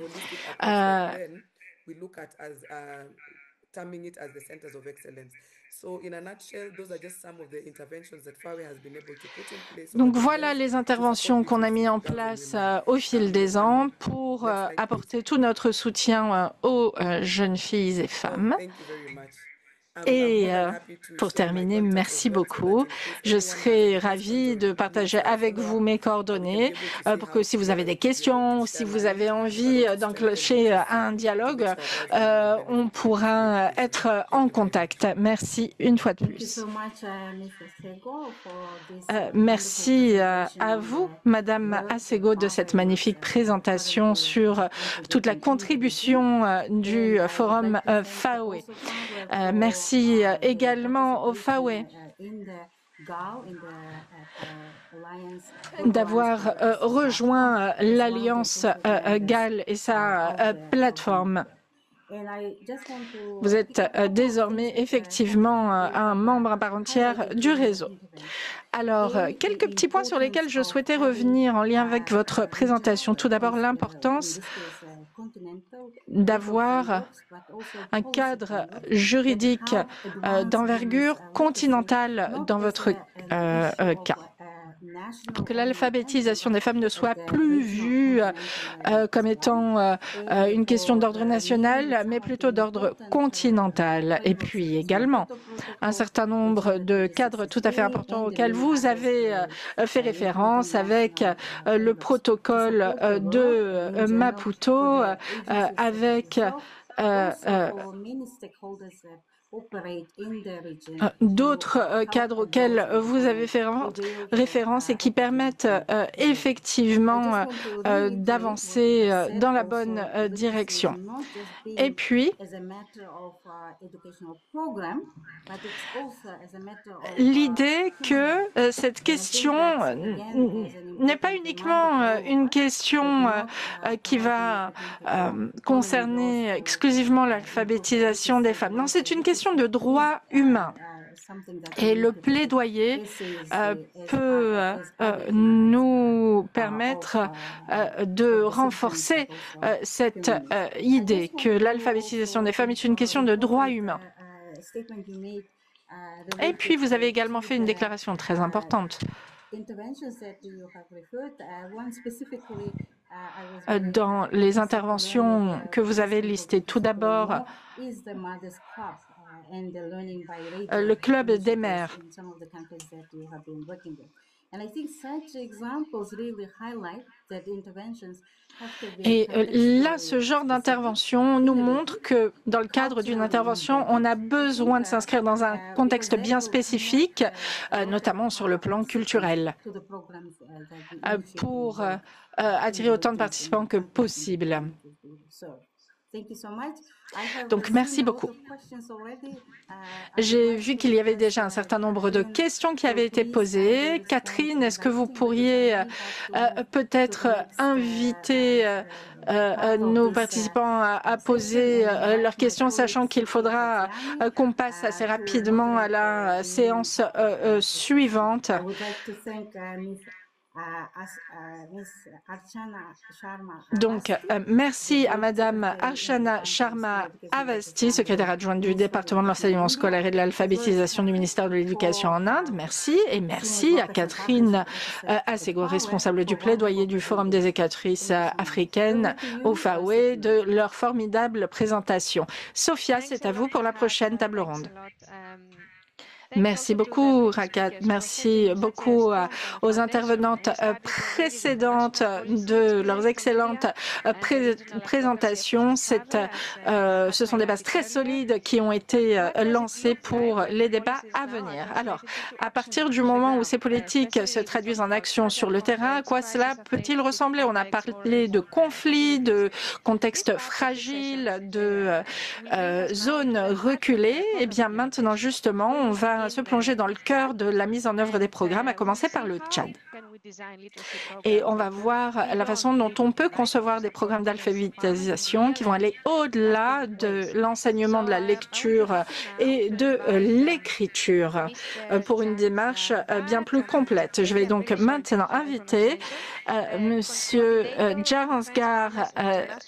Donc voilà les interventions qu'on a mises en place au fil des ans pour apporter tout notre soutien aux jeunes filles et femmes. Et pour terminer, merci beaucoup. Je serai ravie de partager avec vous mes coordonnées pour que si vous avez des questions ou si vous avez envie d'enclencher un dialogue, on pourra être en contact. Merci une fois de plus. Merci à vous, Madame Asego, de cette magnifique présentation sur toute la contribution du forum FAWE. Merci également au FAWE d'avoir rejoint l'Alliance GAL et sa plateforme. Vous êtes désormais effectivement un membre à part entière du réseau. Alors, quelques petits points sur lesquels je souhaitais revenir en lien avec votre présentation. Tout d'abord, l'importance d'avoir un cadre juridique d'envergure continentale dans votre cas, pour que l'alphabétisation des femmes ne soit plus vue comme étant une question d'ordre national, mais plutôt d'ordre continental. Et puis également, un certain nombre de cadres tout à fait importants auxquels vous avez fait référence avec le protocole de Maputo, avec d'autres cadres auxquels vous avez fait référence et qui permettent effectivement d'avancer dans la bonne direction. Et puis, l'idée que cette question n'est pas uniquement une question qui va concerner exclusivement l'alphabétisation des femmes. Non, c'est une question de droits humains. Et le plaidoyer peut nous permettre de renforcer cette idée que l'alphabétisation des femmes est une question de droits humains. Et puis, vous avez également fait une déclaration très importante. Dans les interventions que vous avez listées, tout d'abord, le club des mères. Et là, ce genre d'intervention nous montre que dans le cadre d'une intervention, on a besoin de s'inscrire dans un contexte bien spécifique, notamment sur le plan culturel, pour attirer autant de participants que possible. Donc, merci beaucoup. J'ai vu qu'il y avait déjà un certain nombre de questions qui avaient été posées. Catherine, est-ce que vous pourriez peut-être inviter nos participants à poser leurs questions, sachant qu'il faudra qu'on passe assez rapidement à la séance suivante. Donc, merci à Madame Archana Sharma Avasti, secrétaire adjointe du département de l'enseignement scolaire et de l'alphabétisation du ministère de l'Éducation en Inde. Merci. Et merci à Catherine Assego, responsable du plaidoyer du Forum des éducatrices africaines au FAWE, de leur formidable présentation. Sophia, c'est à vous pour la prochaine table ronde. Merci beaucoup, Rakat. Merci beaucoup aux intervenantes précédentes de leurs excellentes présentations. Ce sont des bases très solides qui ont été lancées pour les débats à venir. Alors, à partir du moment où ces politiques se traduisent en action sur le terrain, à quoi cela peut-il ressembler? On a parlé de conflits, de contextes fragiles, de zones reculées. Eh bien, maintenant, justement, on va se plonger dans le cœur de la mise en œuvre des programmes, à commencer par le Tchad. Et on va voir la façon dont on peut concevoir des programmes d'alphabétisation qui vont aller au-delà de l'enseignement de la lecture et de l'écriture pour une démarche bien plus complète. Je vais donc maintenant inviter Monsieur Javansgar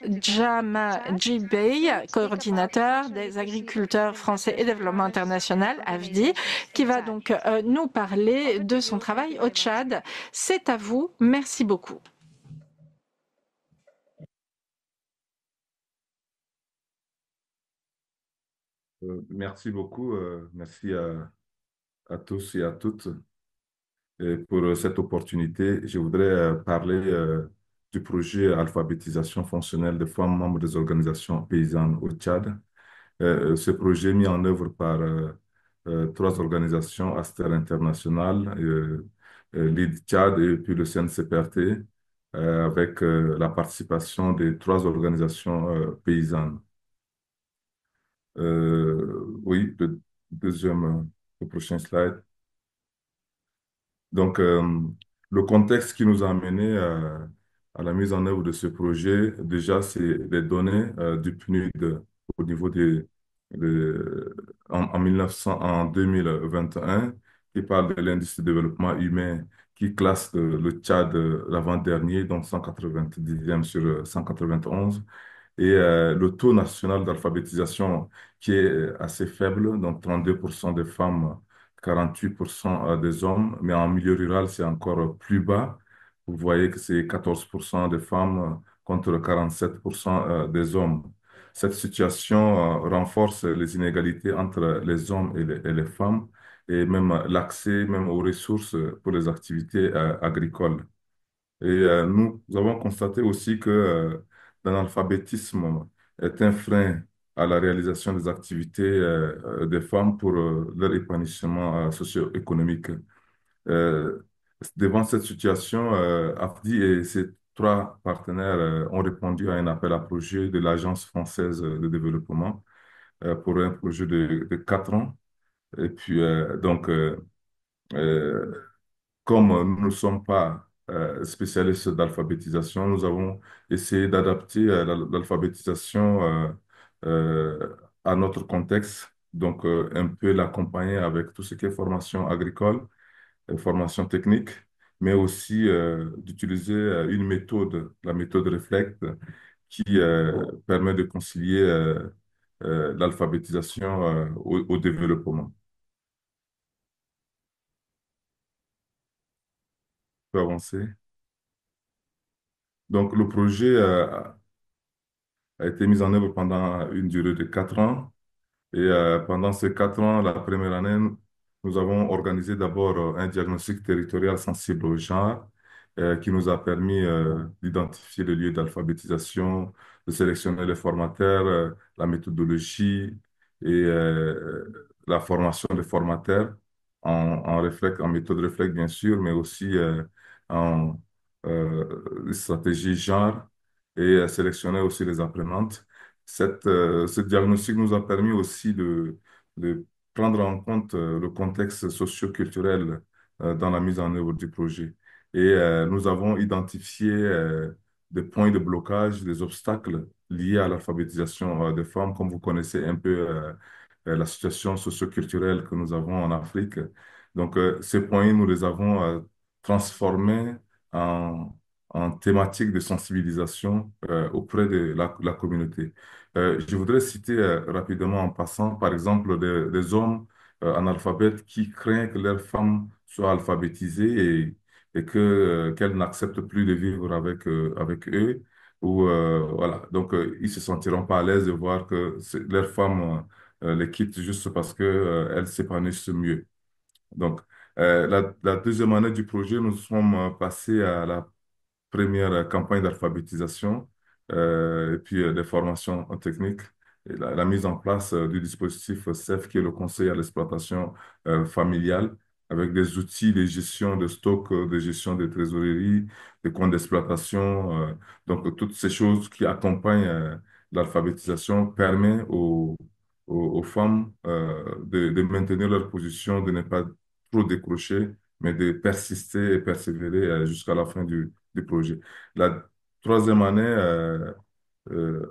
Jamajibey, coordinateur des agriculteurs français et développement international, AFDI, qui va donc nous parler de son travail au Tchad. C'est à vous. Merci beaucoup. Merci beaucoup. Merci à tous et à toutes pour cette opportunité. Je voudrais parler du projet alphabétisation fonctionnelle des femmes membres des organisations paysannes au Tchad. Ce projet est mis en œuvre par trois organisations, Aster International, Lead Tchad et puis le CNCPRT, avec la participation des trois organisations paysannes. Oui, le prochain slide. Donc, le contexte qui nous a amené à la mise en œuvre de ce projet, déjà, c'est les données du PNUD au niveau en 2021, qui parle de l'indice de développement humain, qui classe le Tchad l'avant-dernier, donc 190e sur 191, et le taux national d'alphabétisation qui est assez faible, donc 32% des femmes, 48% des hommes, mais en milieu rural, c'est encore plus bas. Vous voyez que c'est 14% des femmes contre 47% des hommes. Cette situation renforce les inégalités entre les hommes et les femmes et même l'accès même aux ressources pour les activités agricoles. Et nous avons constaté aussi que l'analphabétisme est un frein à la réalisation des activités des femmes pour leur épanouissement socio-économique. Euh, Devant cette situation, AFDI et ses trois partenaires ont répondu à un appel à projet de l'Agence française de développement pour un projet de 4 ans. Et puis, euh, comme nous ne sommes pas spécialistes d'alphabétisation, nous avons essayé d'adapter l'alphabétisation à notre contexte, donc un peu l'accompagner avec tout ce qui est formation agricole, formation technique, mais aussi d'utiliser une méthode, la méthode Reflect, qui permet de concilier l'alphabétisation au développement. On peut avancer. Donc, le projet a été mis en œuvre pendant une durée de 4 ans. Et pendant ces 4 ans, la première année, nous avons organisé d'abord un diagnostic territorial sensible au genre qui nous a permis d'identifier les lieux d'alphabétisation, de sélectionner les formateurs, la méthodologie et la formation des formateurs en méthode réflexe, bien sûr, mais aussi en stratégie genre et sélectionnait aussi les apprenantes. Ce diagnostic nous a permis aussi de prendre en compte le contexte socio-culturel dans la mise en œuvre du projet. Et nous avons identifié des points de blocage, des obstacles liés à l'alphabétisation des femmes, comme vous connaissez un peu la situation socio-culturelle que nous avons en Afrique. Donc, ces points, nous les avons transformés en, en thématiques de sensibilisation auprès de la communauté. Je voudrais citer rapidement en passant, par exemple, des hommes analphabètes qui craignent que leurs femmes soient alphabétisées et qu'elles n'acceptent plus de vivre avec eux. Ou, voilà. Donc, ils se sentiront pas à l'aise de voir que leurs femmes les quittent juste parce que, elles s'épanouissent mieux. Donc, la deuxième année du projet, nous sommes passés à la première campagne d'alphabétisation et puis des formations techniques et la mise en place du dispositif CEF qui est le conseil à l'exploitation familiale avec des outils de gestion de stock, de gestion de trésorerie, de comptes d'exploitation. Donc, toutes ces choses qui accompagnent l'alphabétisation permettent aux femmes de maintenir leur position, de ne pas trop décrocher, mais de persister et persévérer jusqu'à la fin du projet. La troisième année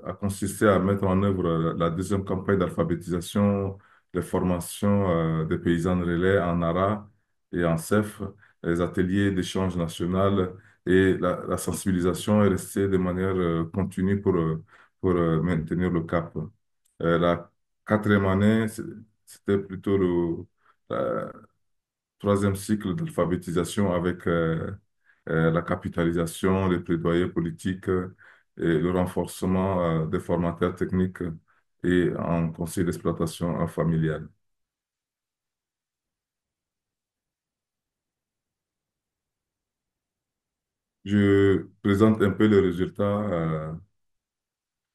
a consisté à mettre en œuvre la deuxième campagne d'alphabétisation, les formations des paysans relais en ARA et en CEF, les ateliers d'échange national et la sensibilisation est restée de manière continue pour maintenir le cap. La quatrième année, c'était plutôt la troisième cycle d'alphabétisation avec la capitalisation, les plaidoyers politiques et le renforcement des formateurs techniques et en conseil d'exploitation familiale. Je présente un peu les résultats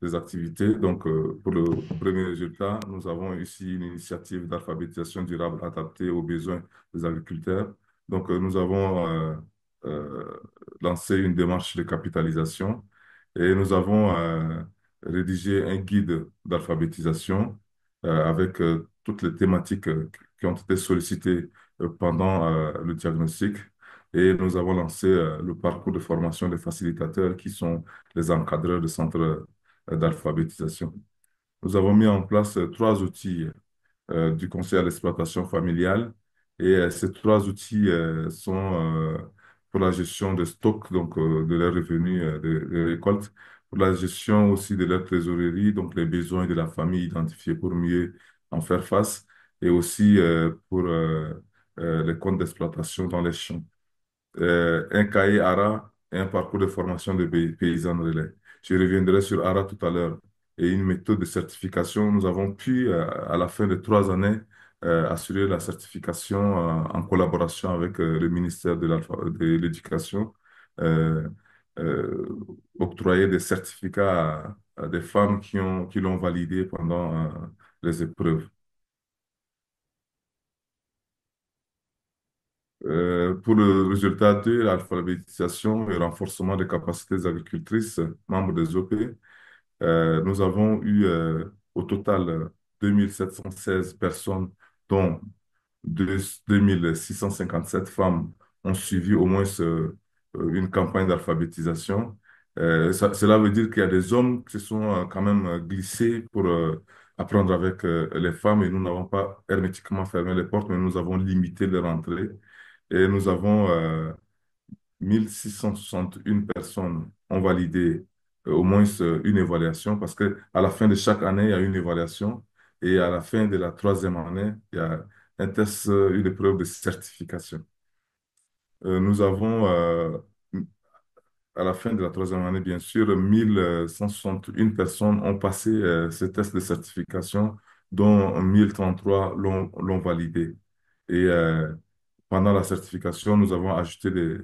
des activités. Donc, pour le premier résultat, nous avons ici une initiative d'alphabétisation durable adaptée aux besoins des agriculteurs. Donc, nous avons euh, lancé une démarche de capitalisation et nous avons rédigé un guide d'alphabétisation avec toutes les thématiques qui ont été sollicitées pendant le diagnostic. Et nous avons lancé le parcours de formation des facilitateurs qui sont les encadreurs de centres d'alphabétisation. Nous avons mis en place trois outils du conseil à l'exploitation familiale et ces trois outils sont pour la gestion de stock, donc de leurs revenus de récolte, pour la gestion aussi de leur trésorerie, donc les besoins de la famille identifiés pour mieux en faire face, et aussi pour les comptes d'exploitation dans les champs un cahier ARA et un parcours de formation de paysans relais. Je reviendrai sur ARA tout à l'heure. Et une méthode de certification, nous avons pu, à la fin de 3 années, assurer la certification en collaboration avec le ministère de l'Éducation, euh, euh, octroyer des certificats à des femmes qui l'ont validé pendant les épreuves. Pour le résultat 2, l'alphabétisation et renforcement des capacités des agricultrices, membres des OP, nous avons eu au total 2716 personnes, dont 2657 femmes ont suivi au moins une campagne d'alphabétisation. Cela veut dire qu'il y a des hommes qui se sont quand même glissés pour apprendre avec les femmes et nous n'avons pas hermétiquement fermé les portes, mais nous avons limité leur entrée. Et nous avons 1661 personnes ont validé au moins une évaluation parce que à la fin de chaque année, il y a une évaluation et à la fin de la troisième année, il y a un test, une épreuve de certification. Nous avons à la fin de la troisième année, bien sûr, 1161 personnes ont passé ce test de certification, dont 1033 l'ont validé. Et pendant la certification, nous avons ajouté des,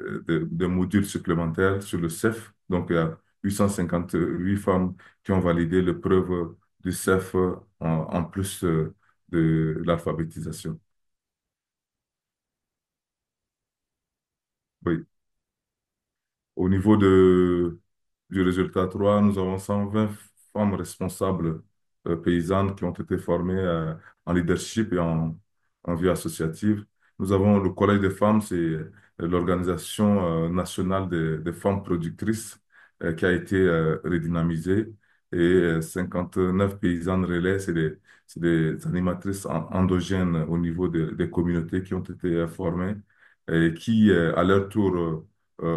des modules supplémentaires sur le CEF. Donc, il y a 858 femmes qui ont validé l'épreuve du CEF en plus de l'alphabétisation. Oui. Au niveau du résultat 3, nous avons 120 femmes responsables paysannes qui ont été formées en leadership et en vie associative. Nous avons le Collège des femmes, c'est l'organisation nationale des femmes productrices qui a été redynamisée. Et 59 paysannes relais, c'est des animatrices endogènes au niveau des communautés qui ont été formées et qui, à leur tour,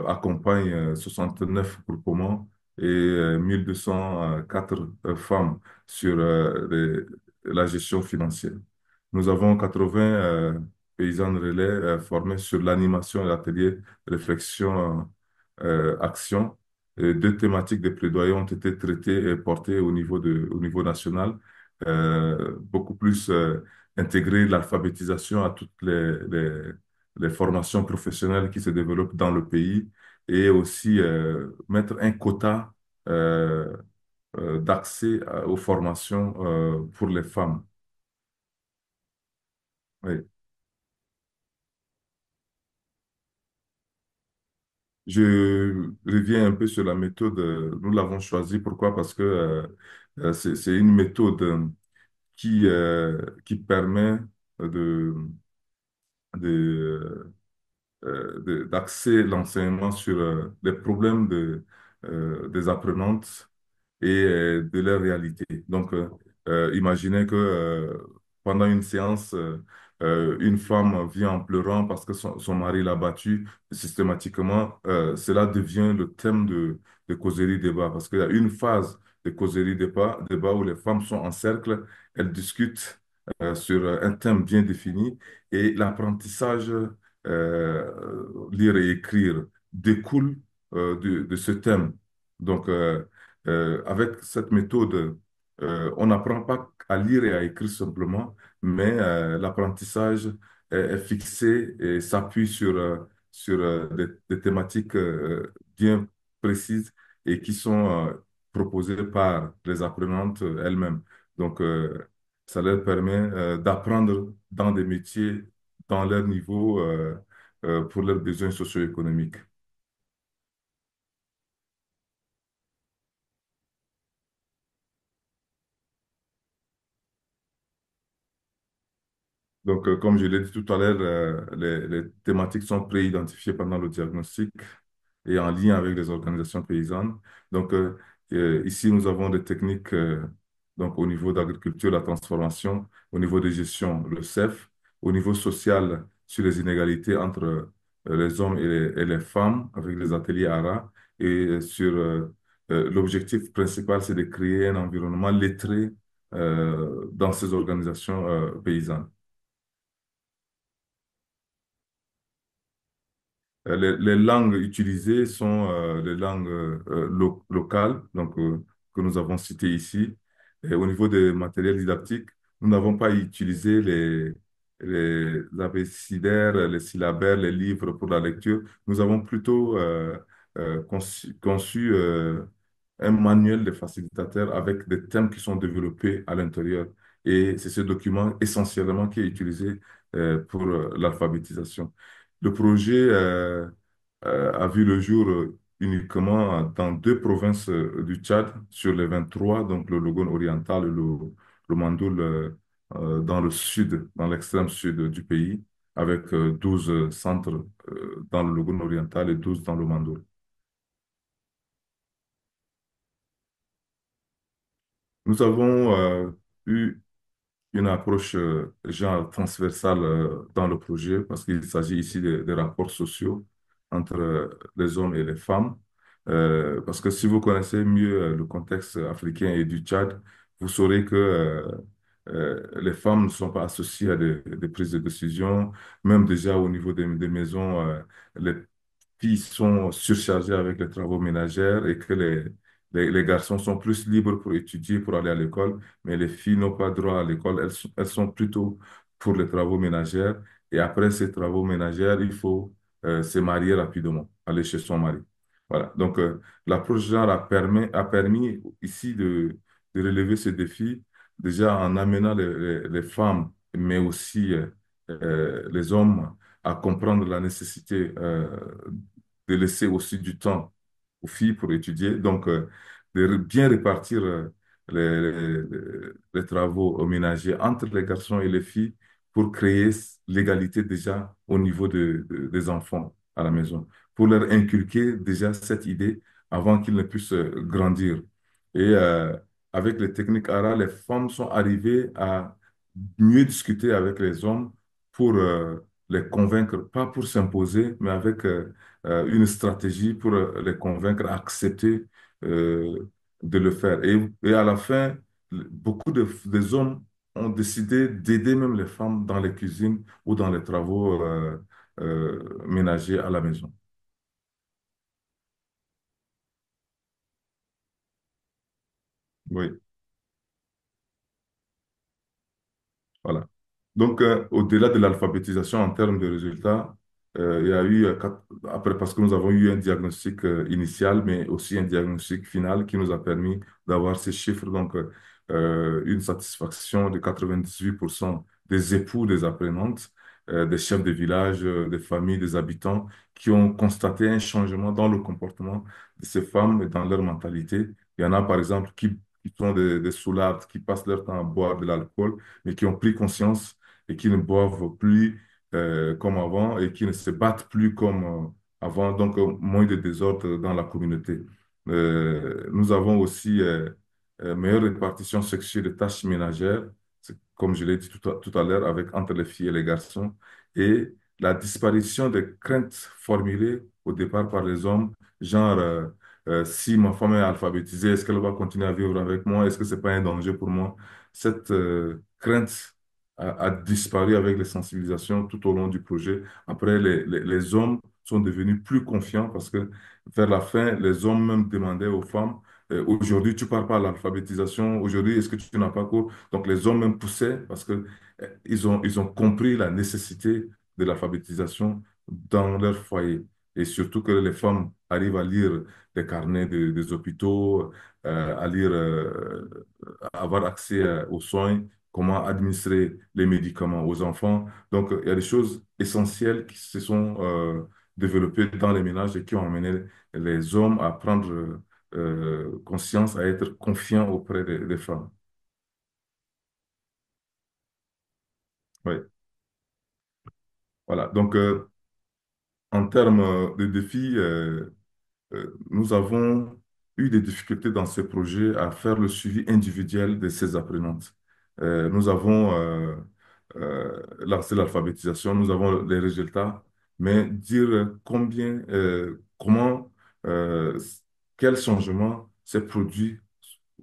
accompagne 69 groupements et 1204 femmes sur la gestion financière. Nous avons 80 paysans relais formés sur l'animation et l'atelier réflexion action. Et deux thématiques de plaidoyer ont été traitées et portées au niveau national. Beaucoup plus intégrer l'alphabétisation à toutes les formations professionnelles qui se développent dans le pays et aussi mettre un quota euh, d'accès aux formations pour les femmes. Oui. Je reviens un peu sur la méthode. Nous l'avons choisie. Pourquoi? Parce que c'est une méthode qui permet de, de, d'axer l'enseignement sur les problèmes des apprenantes et de leur réalité. Donc, imaginez que pendant une séance, une femme vient en pleurant parce que son mari l'a battue. Systématiquement, cela devient le thème de causerie débat parce qu'il y a une phase de causerie débat où les femmes sont en cercle, elles discutent sur un thème bien défini et l'apprentissage, lire et écrire, découle de ce thème. Donc, avec cette méthode, on n'apprend pas à lire et à écrire simplement, mais l'apprentissage est fixé et s'appuie sur des thématiques bien précises et qui sont proposées par les apprenantes elles-mêmes. Donc, ça leur permet d'apprendre dans des métiers dans leur niveau pour leurs besoins socio-économiques. Donc, comme je l'ai dit tout à l'heure, les thématiques sont pré-identifiées pendant le diagnostic et en lien avec les organisations paysannes. Donc, ici, nous avons des techniques donc, au niveau d'agriculture, la transformation, au niveau de gestion, le CEF, au niveau social, sur les inégalités entre les hommes et les femmes, avec les ateliers ARA, et sur l'objectif principal, c'est de créer un environnement lettré dans ces organisations paysannes. Les langues utilisées sont les langues locales, donc, que nous avons citées ici. Et au niveau des matériels didactiques, nous n'avons pas utilisé les abécédaires, les syllabaires, les livres pour la lecture. Nous avons plutôt conçu un manuel de facilitateur avec des thèmes qui sont développés à l'intérieur. Et c'est ce document essentiellement qui est utilisé pour l'alphabétisation. Le projet a vu le jour uniquement dans deux provinces du Tchad sur les 23, donc le Logone oriental et le Mandoul dans le sud, dans l'extrême sud du pays, avec 12 centres dans le Logone oriental et 12 dans le Mandoul. Nous avons eu une approche genre transversale dans le projet parce qu'il s'agit ici des rapports sociaux entre les hommes et les femmes. Parce que si vous connaissez mieux le contexte africain et du Tchad, vous saurez que les femmes ne sont pas associées à des prises de décision, même déjà au niveau des maisons, les filles sont surchargées avec les travaux ménagers et que les garçons sont plus libres pour étudier, pour aller à l'école, mais les filles n'ont pas droit à l'école. Elles sont plutôt pour les travaux ménagers. Et après ces travaux ménagers, il faut se marier rapidement, aller chez son mari. Voilà. Donc, l'approche genre a permis ici de relever ce défi, déjà en amenant les femmes, mais aussi les hommes à comprendre la nécessité de laisser aussi du temps aux filles pour étudier. Donc, de bien répartir les travaux ménagers entre les garçons et les filles pour créer l'égalité déjà au niveau des enfants à la maison, pour leur inculquer déjà cette idée avant qu'ils ne puissent grandir. Et avec les techniques ARA, les femmes sont arrivées à mieux discuter avec les hommes pour les convaincre, pas pour s'imposer, mais avec une stratégie pour les convaincre à accepter de le faire. Et à la fin, beaucoup des hommes ont décidé d'aider même les femmes dans les cuisines ou dans les travaux ménagers à la maison. Oui. Voilà. Donc, au-delà de l'alphabétisation en termes de résultats, il y a eu, après, parce que nous avons eu un diagnostic initial, mais aussi un diagnostic final qui nous a permis d'avoir ces chiffres. Donc, une satisfaction de 98% des époux des apprenantes, des chefs de village, des familles, des habitants, qui ont constaté un changement dans le comportement de ces femmes et dans leur mentalité. Il y en a, par exemple, qui sont des soulardes, qui passent leur temps à boire de l'alcool mais qui ont pris conscience et qui ne boivent plus comme avant et qui ne se battent plus comme avant, donc moins de désordre dans la communauté. Nous avons aussi meilleure répartition sexuelle des tâches ménagères, comme je l'ai dit tout à l'heure, avec entre les filles et les garçons, et la disparition des craintes formulées au départ par les hommes, genre si ma femme est alphabétisée, est-ce qu'elle va continuer à vivre avec moi? Est-ce que c'est pas un danger pour moi? Cette crainte a disparu avec les sensibilisations tout au long du projet. Après, les hommes sont devenus plus confiants parce que vers la fin, les hommes même demandaient aux femmes, aujourd'hui, tu pars pas à l'alphabétisation, aujourd'hui, est-ce que tu n'as pas cours? Donc, les hommes même poussaient parce que ils ont compris la nécessité de l'alphabétisation dans leur foyer. Et surtout que les femmes arrivent à lire les carnets des hôpitaux, à lire avoir accès aux soins, comment administrer les médicaments aux enfants. Donc, il y a des choses essentielles qui se sont développées dans les ménages et qui ont amené les hommes à prendre conscience, à être confiants auprès des femmes. Oui, voilà. Donc, en termes de défis, nous avons eu des difficultés dans ce projet à faire le suivi individuel de ces apprenantes. Nous avons lancé l'alphabétisation, nous avons les résultats, mais dire combien, comment, euh, quel changement s'est produit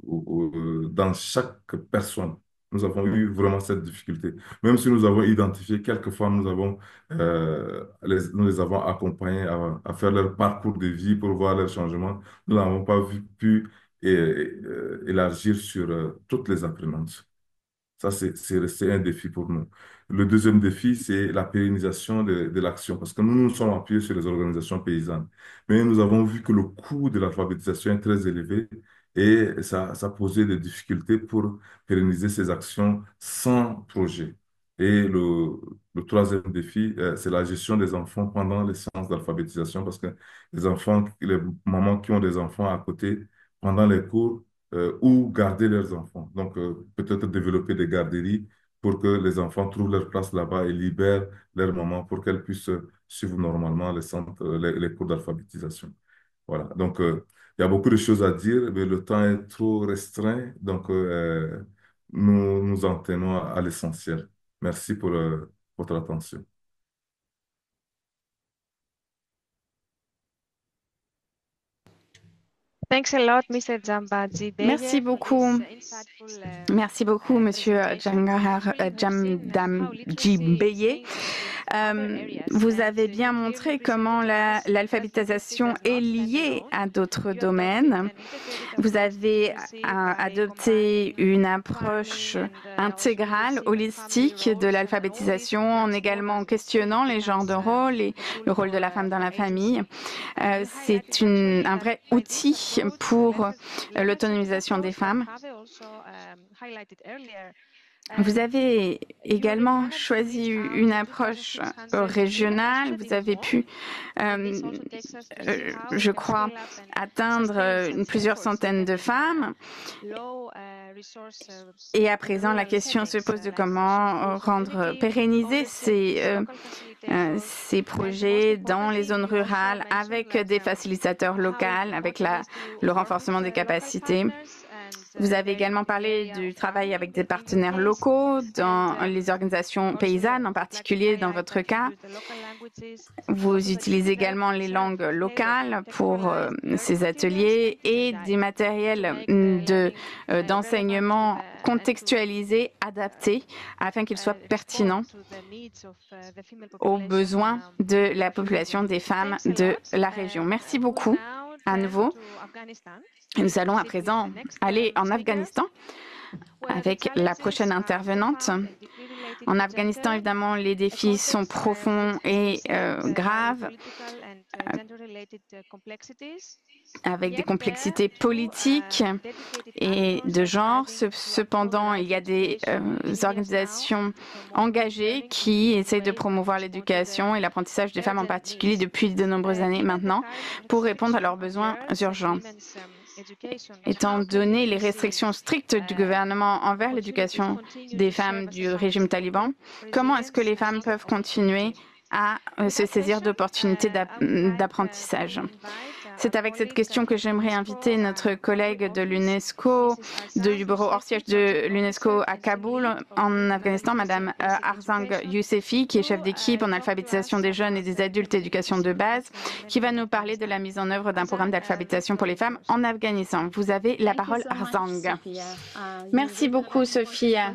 dans chaque personne. Nous avons eu vraiment cette difficulté. Même si nous avons identifié quelques femmes, nous les avons accompagnées à faire leur parcours de vie pour voir leur changement. Nous n'avons pas pu élargir sur toutes les apprenantes. Ça, c'est resté un défi pour nous. Le deuxième défi, c'est la pérennisation de l'action, parce que nous nous sommes appuyés sur les organisations paysannes. Mais nous avons vu que le coût de l'alphabétisation est très élevé et ça posait des difficultés pour pérenniser ces actions sans projet. Et le troisième défi, c'est la gestion des enfants pendant les séances d'alphabétisation, parce que les mamans qui ont des enfants à côté, pendant les cours, ou garder leurs enfants. Donc, peut-être développer des garderies pour que les enfants trouvent leur place là-bas et libèrent leur maman pour qu'elle puisse suivre normalement les cours d'alphabétisation. Voilà. Donc, il y a beaucoup de choses à dire, mais le temps est trop restreint. Donc, nous nous en tenons à l'essentiel. Merci pour votre attention. Thanks a lot, Mr. Jambaji Merci Beye, for beaucoup. this insightful Merci beaucoup, Monsieur presentation. Jamdamji Beye. Vous avez bien montré comment l'alphabétisation est liée à d'autres domaines. Vous avez adopté une approche intégrale, holistique de l'alphabétisation en également questionnant les genres de rôles et le rôle de la femme dans la famille. C'est un vrai outil pour l'autonomisation des femmes. Vous avez également choisi une approche régionale. Vous avez pu, je crois, atteindre plusieurs centaines de femmes. Et à présent, la question se pose de comment pérenniser ces projets dans les zones rurales avec des facilitateurs locaux, avec le renforcement des capacités. Vous avez également parlé du travail avec des partenaires locaux dans les organisations paysannes, en particulier dans votre cas. Vous utilisez également les langues locales pour ces ateliers et des matériels d'enseignement contextualisés, adaptés, afin qu'ils soient pertinents aux besoins de la population des femmes de la région. Merci beaucoup à nouveau. Nous allons à présent aller en Afghanistan avec la prochaine intervenante. En Afghanistan, évidemment, les défis sont profonds et graves, avec des complexités politiques et de genre. Cependant, il y a des organisations engagées qui essayent de promouvoir l'éducation et l'apprentissage des femmes en particulier depuis de nombreuses années maintenant pour répondre à leurs besoins urgents. Étant donné les restrictions strictes du gouvernement envers l'éducation des femmes du régime taliban, comment est-ce que les femmes peuvent continuer à se saisir d'opportunités d'apprentissage? C'est avec cette question que j'aimerais inviter notre collègue de l'UNESCO, du bureau hors siège de l'UNESCO à Kaboul, en Afghanistan, Madame Arzang Yousefi, qui est chef d'équipe en alphabétisation des jeunes et des adultes et éducation de base, qui va nous parler de la mise en œuvre d'un programme d'alphabétisation pour les femmes en Afghanistan. Vous avez la parole, Arzang. Merci beaucoup, Sophia.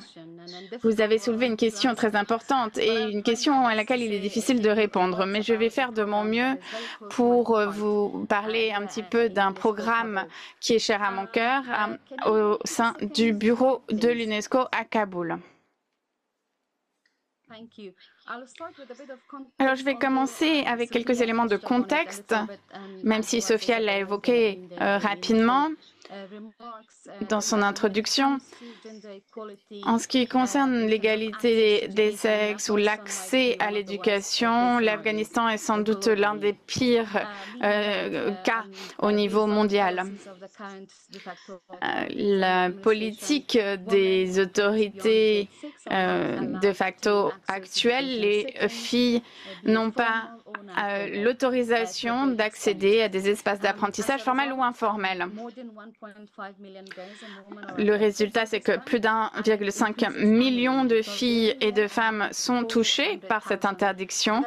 Vous avez soulevé une question très importante et une question à laquelle il est difficile de répondre, mais je vais faire de mon mieux pour vous parler un petit peu d'un programme qui est cher à mon cœur au sein du bureau de l'UNESCO à Kaboul. Alors, je vais commencer avec quelques éléments de contexte, même si Sophia l'a évoqué rapidement dans son introduction. En ce qui concerne l'égalité des sexes ou l'accès à l'éducation, l'Afghanistan est sans doute l'un des pires cas au niveau mondial. La politique des autorités de facto actuelles, les filles n'ont pas l'autorisation d'accéder à des espaces d'apprentissage formels ou informels. Le résultat, c'est que plus d'1,5 million de filles et de femmes sont touchées par cette interdiction,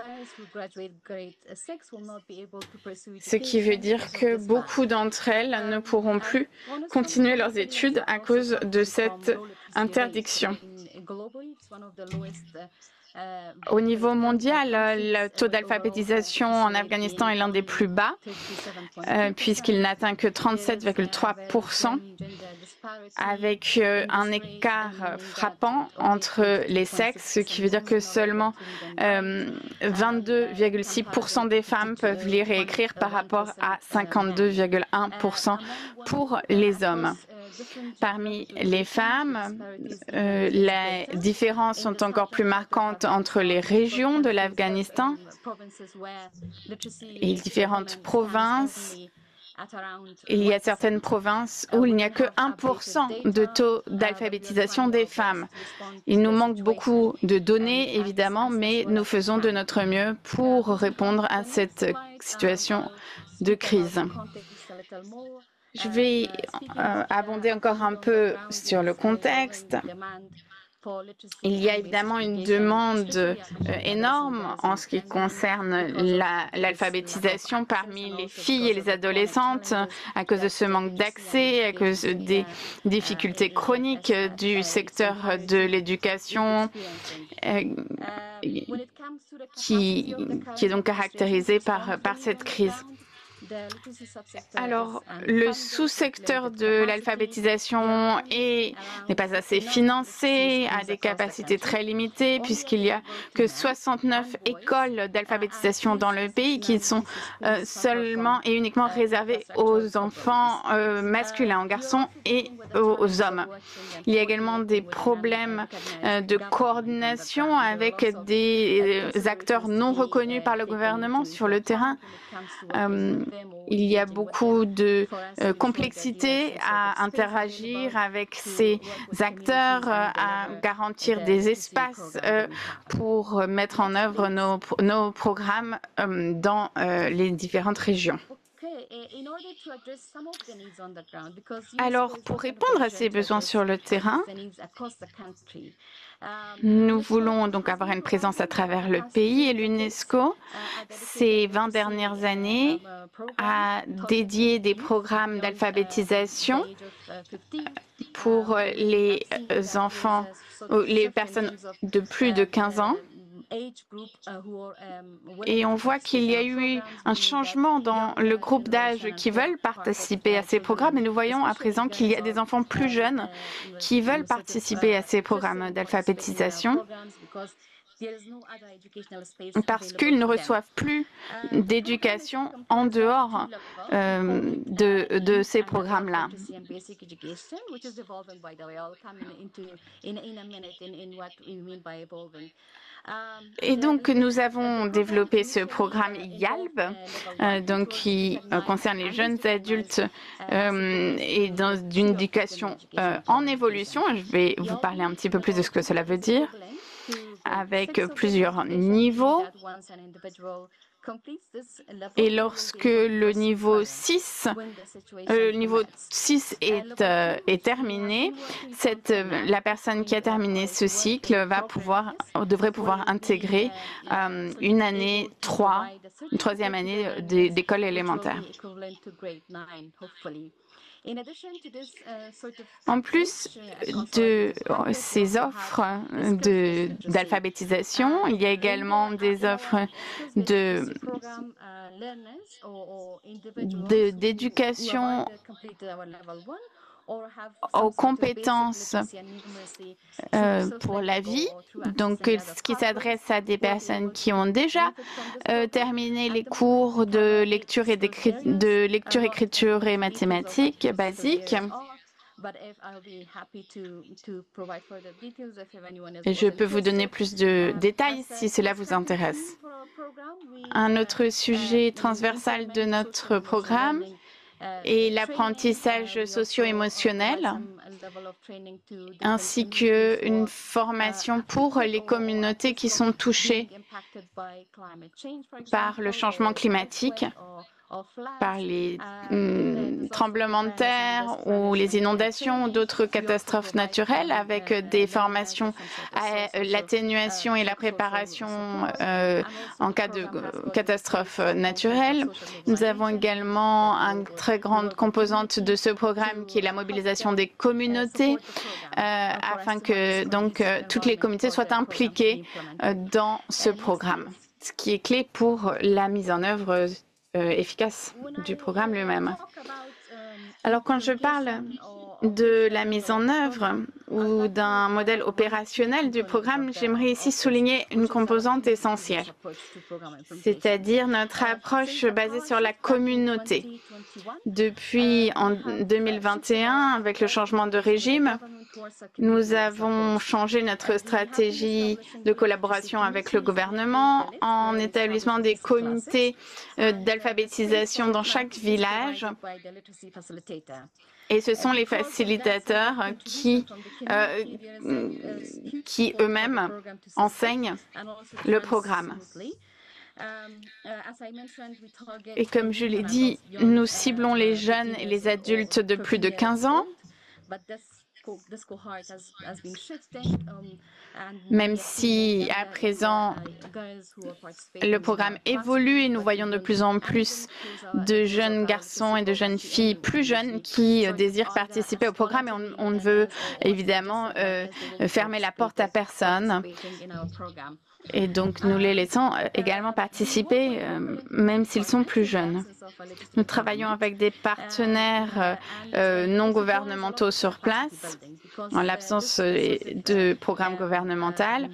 ce qui veut dire que beaucoup d'entre elles ne pourront plus continuer leurs études à cause de cette interdiction. Au niveau mondial, le taux d'alphabétisation en Afghanistan est l'un des plus bas, puisqu'il n'atteint que 37,3%, avec un écart frappant entre les sexes, ce qui veut dire que seulement 22,6% des femmes peuvent lire et écrire par rapport à 52,1% pour les hommes. Parmi les femmes, les différences sont encore plus marquantes entre les régions de l'Afghanistan et différentes provinces. Il y a certaines provinces où il n'y a que 1% de taux d'alphabétisation des femmes. Il nous manque beaucoup de données, évidemment, mais nous faisons de notre mieux pour répondre à cette situation de crise. Je vais abonder encore un peu sur le contexte. Il y a évidemment une demande énorme en ce qui concerne l'alphabétisation parmi les filles et les adolescentes à cause de ce manque d'accès, à cause des difficultés chroniques du secteur de l'éducation qui est donc caractérisé par cette crise. Alors, le sous-secteur de l'alphabétisation n'est pas assez financé, a des capacités très limitées, puisqu'il n'y a que 69 écoles d'alphabétisation dans le pays qui sont seulement et uniquement réservées aux enfants masculins, aux garçons et aux hommes. Il y a également des problèmes de coordination avec des acteurs non reconnus par le gouvernement sur le terrain. Il y a beaucoup de complexité à interagir avec ces acteurs, à garantir des espaces pour mettre en œuvre nos programmes dans les différentes régions. Alors, pour répondre à ces besoins sur le terrain, nous voulons donc avoir une présence à travers le pays et l'UNESCO, ces 20 dernières années, a dédié des programmes d'alphabétisation pour les enfants, les personnes de plus de 15 ans. Et on voit qu'il y a eu un changement dans le groupe d'âge qui veulent participer à ces programmes. Et nous voyons à présent qu'il y a des enfants plus jeunes qui veulent participer à ces programmes d'alphabétisation parce qu'ils ne reçoivent plus d'éducation en dehors de ces programmes-là. Et donc, nous avons développé ce programme YALB, donc qui concerne les jeunes adultes et d'une éducation en évolution. Je vais vous parler un petit peu plus de ce que cela veut dire, avec plusieurs niveaux. Et lorsque le niveau 6 est terminé, la personne qui a terminé ce cycle devrait pouvoir intégrer une troisième année d'école élémentaire. En plus de ces offres d'alphabétisation, il y a également des offres d'éducation aux compétences pour la vie, donc ce qui s'adresse à des personnes qui ont déjà terminé les cours de lecture, écriture et mathématiques basiques. Et je peux vous donner plus de détails si cela vous intéresse. Un autre sujet transversal de notre programme est l'apprentissage socio-émotionnel, ainsi qu'une formation pour les communautés qui sont touchées par le changement climatique, par les tremblements de terre ou les inondations ou d'autres catastrophes naturelles, avec des formations à l'atténuation et la préparation en cas de catastrophe naturelle. Nous avons également une très grande composante de ce programme qui est la mobilisation des communautés afin que toutes les communautés soient impliquées dans ce programme, ce qui est clé pour la mise en œuvre efficace du programme lui-même. Alors, quand je parle de la mise en œuvre ou d'un modèle opérationnel du programme, j'aimerais ici souligner une composante essentielle, c'est-à-dire notre approche basée sur la communauté. Depuis en 2021, avec le changement de régime, nous avons changé notre stratégie de collaboration avec le gouvernement en établissant des comités d'alphabétisation dans chaque village. Et ce sont les facilitateurs qui eux-mêmes enseignent le programme. Et comme je l'ai dit, nous ciblons les jeunes et les adultes de plus de 15 ans. Même si à présent le programme évolue et nous voyons de plus en plus de jeunes garçons et de jeunes filles plus jeunes qui désirent participer au programme, et on ne veut évidemment fermer la porte à personne. Et donc nous les laissons également participer même s'ils sont plus jeunes. Nous travaillons avec des partenaires non gouvernementaux sur place, en l'absence de programme gouvernemental.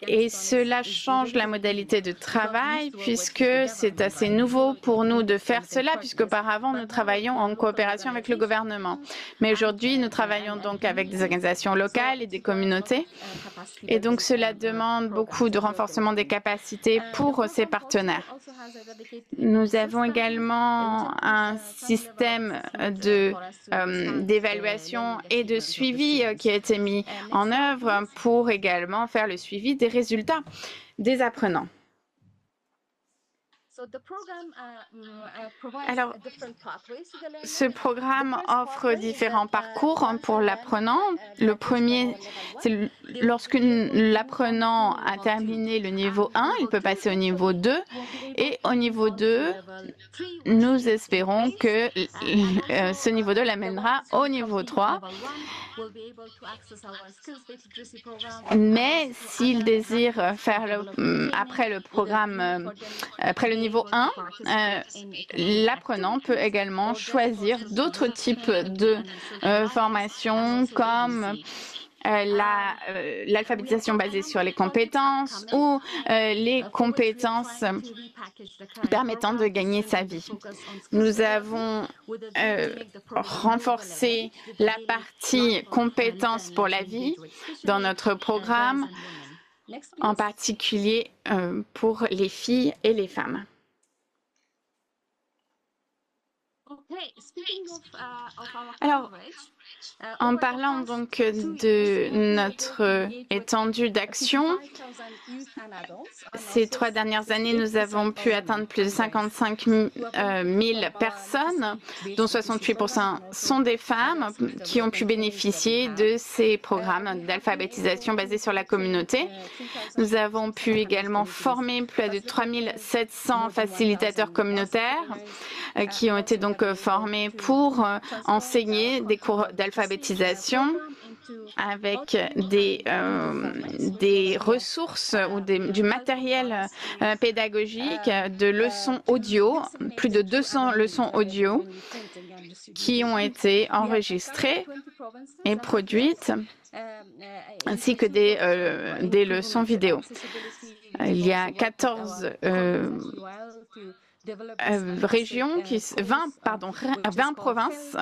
Et cela change la modalité de travail puisque c'est assez nouveau pour nous de faire cela, puisqu'auparavant nous travaillions en coopération avec le gouvernement. Mais aujourd'hui, nous travaillons donc avec des organisations locales et des communautés. Et donc cela demande beaucoup de renforcement des capacités pour ces partenaires. Nous avons également un système d'évaluation et de suivi qui a été mis en œuvre pour également faire le suivi des résultats des apprenants. Alors, ce programme offre différents parcours pour l'apprenant. Le premier, c'est lorsque l'apprenant a terminé le niveau 1, il peut passer au niveau 2. Et au niveau 2, nous espérons que ce niveau 2 l'amènera au niveau 3. Mais s'il désire faire après le programme, après le niveau 1, l'apprenant peut également choisir d'autres types de formations comme l'alphabétisation basée sur les compétences ou les compétences permettant de gagner sa vie. Nous avons renforcé la partie compétences pour la vie dans notre programme, en particulier pour les filles et les femmes. Alors, en parlant donc de notre étendue d'action, ces 3 dernières années, nous avons pu atteindre plus de 55 000 personnes, dont 68% sont des femmes qui ont pu bénéficier de ces programmes d'alphabétisation basés sur la communauté. Nous avons pu également former plus de 3 700 facilitateurs communautaires qui ont été donc formés pour enseigner des cours d'alphabétisation avec des ressources ou du matériel pédagogique, de leçons audio, plus de 200 leçons audio qui ont été enregistrées et produites, ainsi que des leçons vidéo. Il y a 14 régions, 20 provinces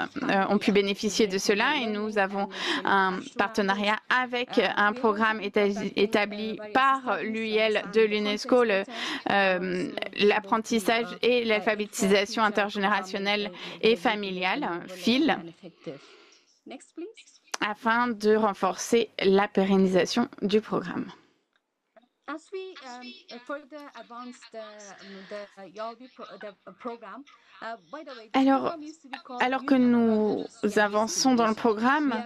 ont pu bénéficier de cela et nous avons un partenariat avec un programme établi par l'UIL de l'UNESCO, l'apprentissage et l'alphabétisation intergénérationnelle et familiale, FIL, afin de renforcer la pérennisation du programme. Alors que nous avançons dans le programme,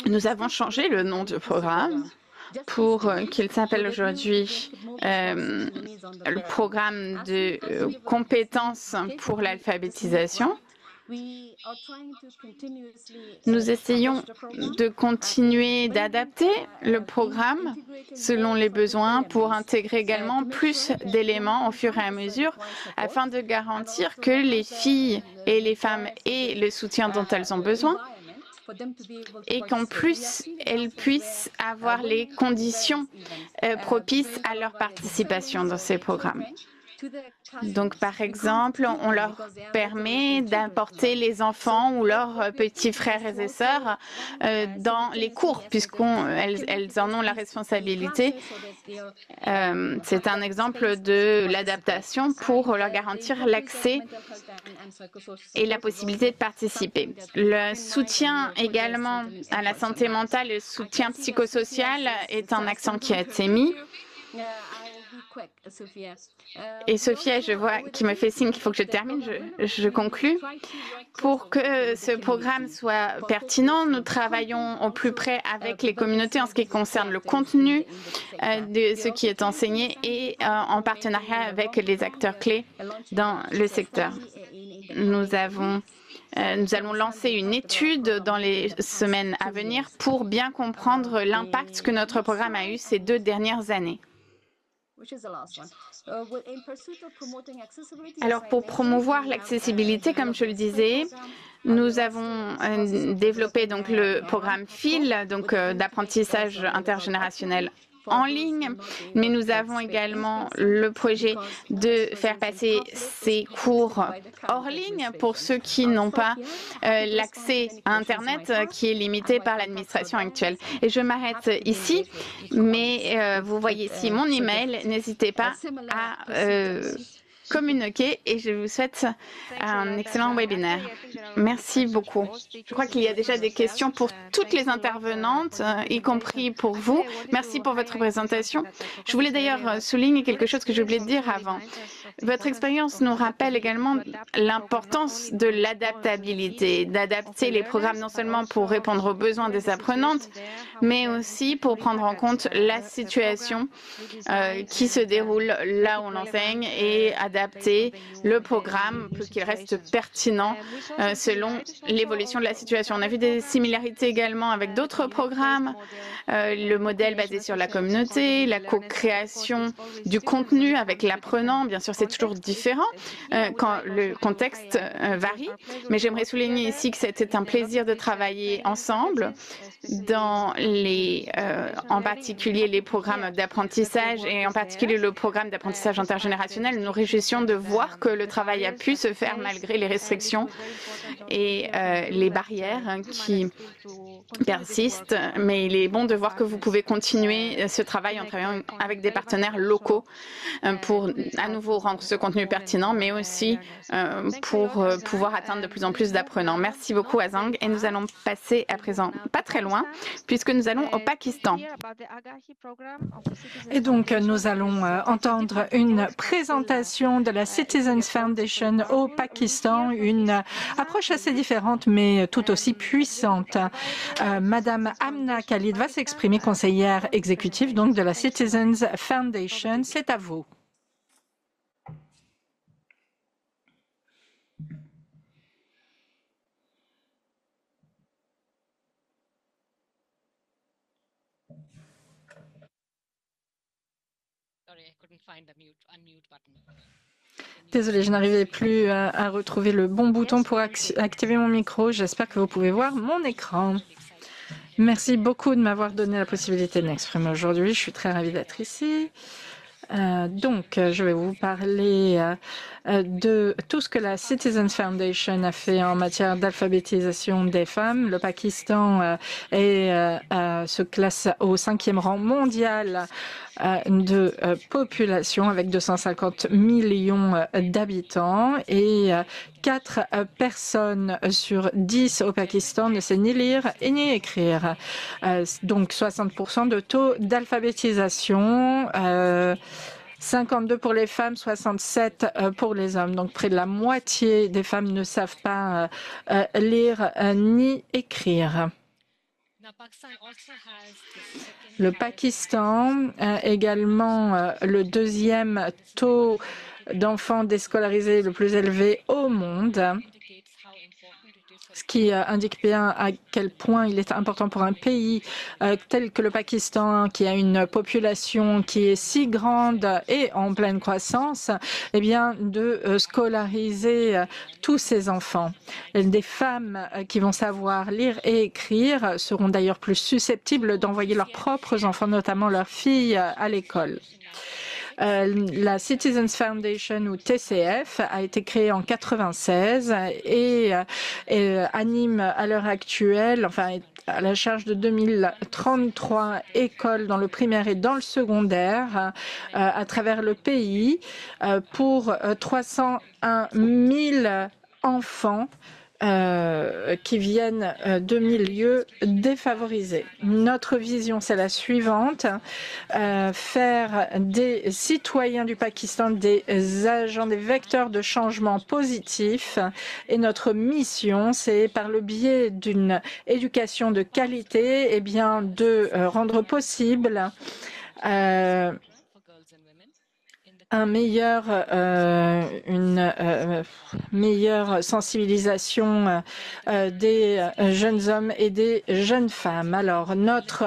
nous avons changé le nom du programme pour qu'il s'appelle aujourd'hui le programme de compétences pour l'alphabétisation. Nous essayons de continuer d'adapter le programme selon les besoins pour intégrer également plus d'éléments au fur et à mesure afin de garantir que les filles et les femmes aient le soutien dont elles ont besoin et qu'en plus, elles puissent avoir les conditions propices à leur participation dans ces programmes. Donc, par exemple, on leur permet d'importer les enfants ou leurs petits frères et sœurs dans les cours, puisqu'elles en ont la responsabilité. C'est un exemple de l'adaptation pour leur garantir l'accès et la possibilité de participer. Le soutien également à la santé mentale et le soutien psychosocial est un accent qui a été mis. Et Sophia, je vois, qui me fait signe qu'il faut que je termine, je conclus. Pour que ce programme soit pertinent, nous travaillons au plus près avec les communautés en ce qui concerne le contenu de ce qui est enseigné et en partenariat avec les acteurs clés dans le secteur. Nous allons lancer une étude dans les semaines à venir pour bien comprendre l'impact que notre programme a eu ces 2 dernières années. Alors, pour promouvoir l'accessibilité, comme je le disais, nous avons développé donc le programme PHIL, donc d'apprentissage intergénérationnel en ligne, mais nous avons également le projet de faire passer ces cours hors ligne pour ceux qui n'ont pas l'accès à Internet qui est limité par l'administration actuelle. Et je m'arrête ici, mais vous voyez ici mon email. N'hésitez pas à communiquer et je vous souhaite un excellent webinaire. Merci beaucoup. Je crois qu'il y a déjà des questions pour toutes les intervenantes, y compris pour vous. Merci pour votre présentation. Je voulais d'ailleurs souligner quelque chose que j'ai oublié de dire avant. Votre expérience nous rappelle également l'importance de l'adaptabilité, d'adapter les programmes non seulement pour répondre aux besoins des apprenantes, mais aussi pour prendre en compte la situation qui se déroule là où on enseigne et adapter le programme pour qu'il reste pertinent selon l'évolution de la situation. On a vu des similarités également avec d'autres programmes, le modèle basé sur la communauté, la co-création du contenu avec l'apprenant. Bien sûr, c'est toujours différent quand le contexte varie, mais j'aimerais souligner ici que c'était un plaisir de travailler ensemble dans en particulier les programmes d'apprentissage et en particulier le programme d'apprentissage intergénérationnel. Nous nous réjouissions de voir que le travail a pu se faire malgré les restrictions et les barrières qui persistent, mais il est bon de voir que vous pouvez continuer ce travail en travaillant avec des partenaires locaux pour à nouveau rendre ce contenu pertinent, mais aussi pour pouvoir atteindre de plus en plus d'apprenants. Merci beaucoup Azang et nous allons passer à présent pas très loin puisque nous allons au Pakistan. Et donc nous allons entendre une présentation de la Citizens Foundation au Pakistan, une approche assez différente mais tout aussi puissante. Madame Amna Khalid va s'exprimer, conseillère exécutive donc de la Citizens Foundation. C'est à vous. Désolée, je n'arrivais plus à retrouver le bon bouton pour activer mon micro. J'espère que vous pouvez voir mon écran. Merci beaucoup de m'avoir donné la possibilité de m'exprimer aujourd'hui. Je suis très ravie d'être ici. Donc, je vais vous parler de tout ce que la Citizens Foundation a fait en matière d'alphabétisation des femmes. Le Pakistan se classe au 5e rang mondial de population avec 250 millions d'habitants et 4 personnes sur 10 au Pakistan ne savent ni lire et ni écrire. Donc 60% de taux d'alphabétisation, 52 pour les femmes, 67 pour les hommes. Donc près de la moitié des femmes ne savent pas lire ni écrire. Le Pakistan a également le 2e taux d'enfants déscolarisés le plus élevé au monde, ce qui indique bien à quel point il est important pour un pays tel que le Pakistan, qui a une population qui est si grande et en pleine croissance, eh bien, de scolariser tous ces enfants. Et des femmes qui vont savoir lire et écrire seront d'ailleurs plus susceptibles d'envoyer leurs propres enfants, notamment leurs filles, à l'école. La Citizens Foundation, ou TCF, a été créée en 1996 et anime à l'heure actuelle, enfin, à la charge de 2033 écoles dans le primaire et dans le secondaire à travers le pays pour 301 000 enfants qui viennent de milieux défavorisés. Notre vision, c'est la suivante, faire des citoyens du Pakistan des agents, des vecteurs de changement positif. Et notre mission, c'est par le biais d'une éducation de qualité, eh bien, de rendre possible une meilleure sensibilisation des jeunes hommes et des jeunes femmes. Alors, notre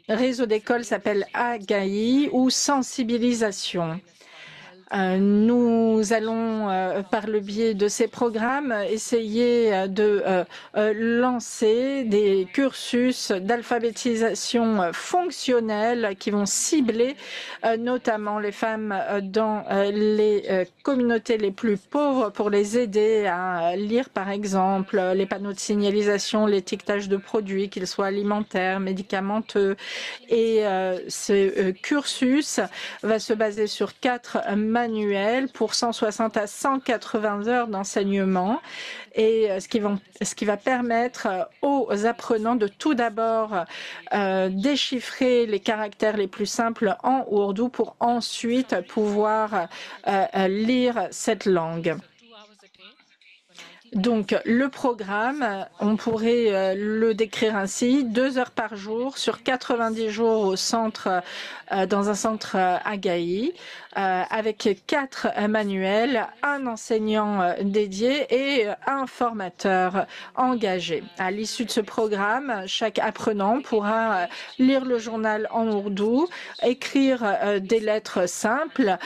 réseau d'écoles s'appelle AGAI ou sensibilisation. Nous allons, par le biais de ces programmes, essayer de lancer des cursus d'alphabétisation fonctionnelle qui vont cibler notamment les femmes dans les communautés les plus pauvres pour les aider à lire, par exemple, les panneaux de signalisation, l'étiquetage de produits, qu'ils soient alimentaires, médicamenteux. Et ce cursus va se baser sur 4 manuel pour 160 à 180 heures d'enseignement et ce qui va permettre aux apprenants de tout d'abord déchiffrer les caractères les plus simples en ourdou pour ensuite pouvoir lire cette langue. Donc, le programme, on pourrait le décrire ainsi, 2 heures par jour sur 90 jours au centre, dans un centre AGAI, avec 4 manuels, un enseignant dédié et un formateur engagé. À l'issue de ce programme, chaque apprenant pourra lire le journal en ourdou, écrire des lettres simples,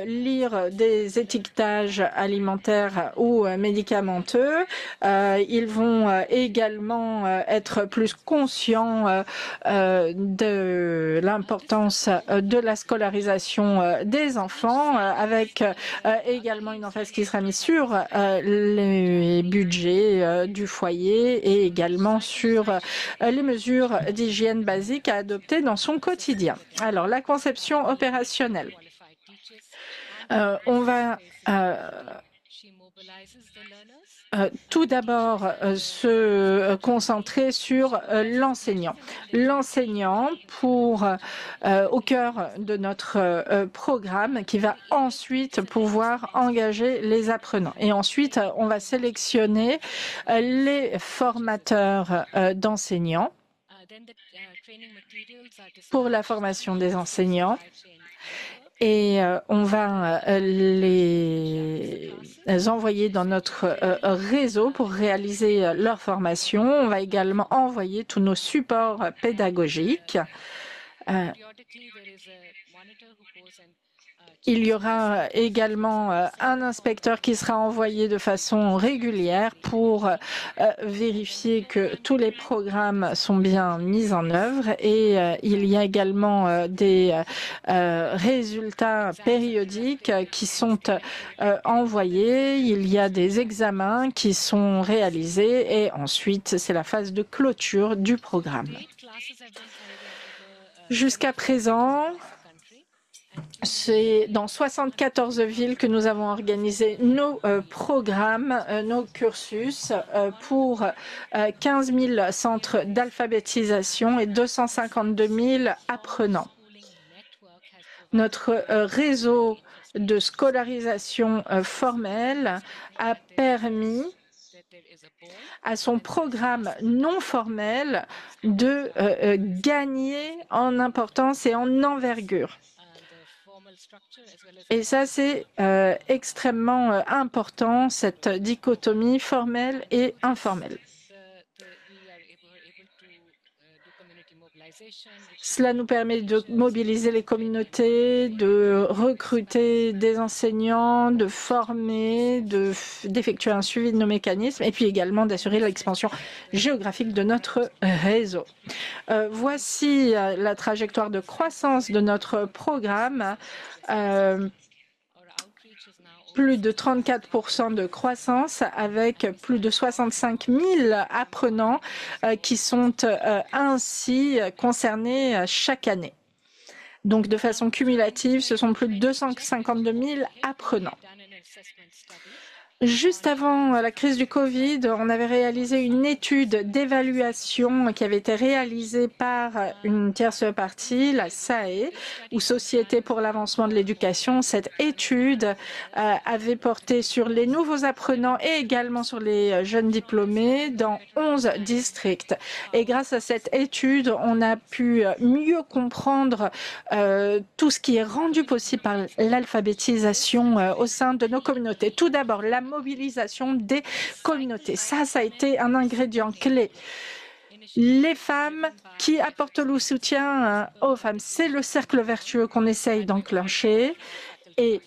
lire des étiquetages alimentaires ou médicamenteux. Ils vont également être plus conscients de l'importance de la scolarisation des enfants, avec également une emphase qui sera mise sur les budgets du foyer et également sur les mesures d'hygiène basiques à adopter dans son quotidien. Alors, la conception opérationnelle. On va tout d'abord se concentrer sur l'enseignant. L'enseignant au cœur de notre programme qui va ensuite pouvoir engager les apprenants. Et ensuite, on va sélectionner les formateurs d'enseignants pour la formation des enseignants. Et on va les envoyer dans notre réseau pour réaliser leur formation. On va également envoyer tous nos supports pédagogiques. Il y aura également un inspecteur qui sera envoyé de façon régulière pour vérifier que tous les programmes sont bien mis en œuvre et il y a également des résultats périodiques qui sont envoyés. Il y a des examens qui sont réalisés et ensuite c'est la phase de clôture du programme. Jusqu'à présent, c'est dans 74 villes que nous avons organisé nos programmes, nos cursus pour 15 000 centres d'alphabétisation et 252 000 apprenants. Notre réseau de scolarisation formelle a permis à son programme non formel de gagner en importance et en envergure. Et ça, c'est extrêmement important, cette dichotomie formelle et informelle. Cela nous permet de mobiliser les communautés, de recruter des enseignants, de former, d'effectuer un suivi de nos mécanismes et puis également d'assurer l'expansion géographique de notre réseau. Voici la trajectoire de croissance de notre programme. Plus de 34% de croissance avec plus de 65 000 apprenants qui sont ainsi concernés chaque année. Donc, de façon cumulative, ce sont plus de 252 000 apprenants. Juste avant la crise du Covid, on avait réalisé une étude d'évaluation qui avait été réalisée par une tierce partie, la SAE, ou Société pour l'avancement de l'éducation. Cette étude avait porté sur les nouveaux apprenants et également sur les jeunes diplômés dans 11 districts. Et grâce à cette étude, on a pu mieux comprendre tout ce qui est rendu possible par l'alphabétisation au sein de nos communautés. Tout d'abord, la mobilisation des communautés. Ça a été un ingrédient clé. les femmes qui apportent le soutien aux femmes. C'est le cercle vertueux qu'on essaye d'enclencher. Et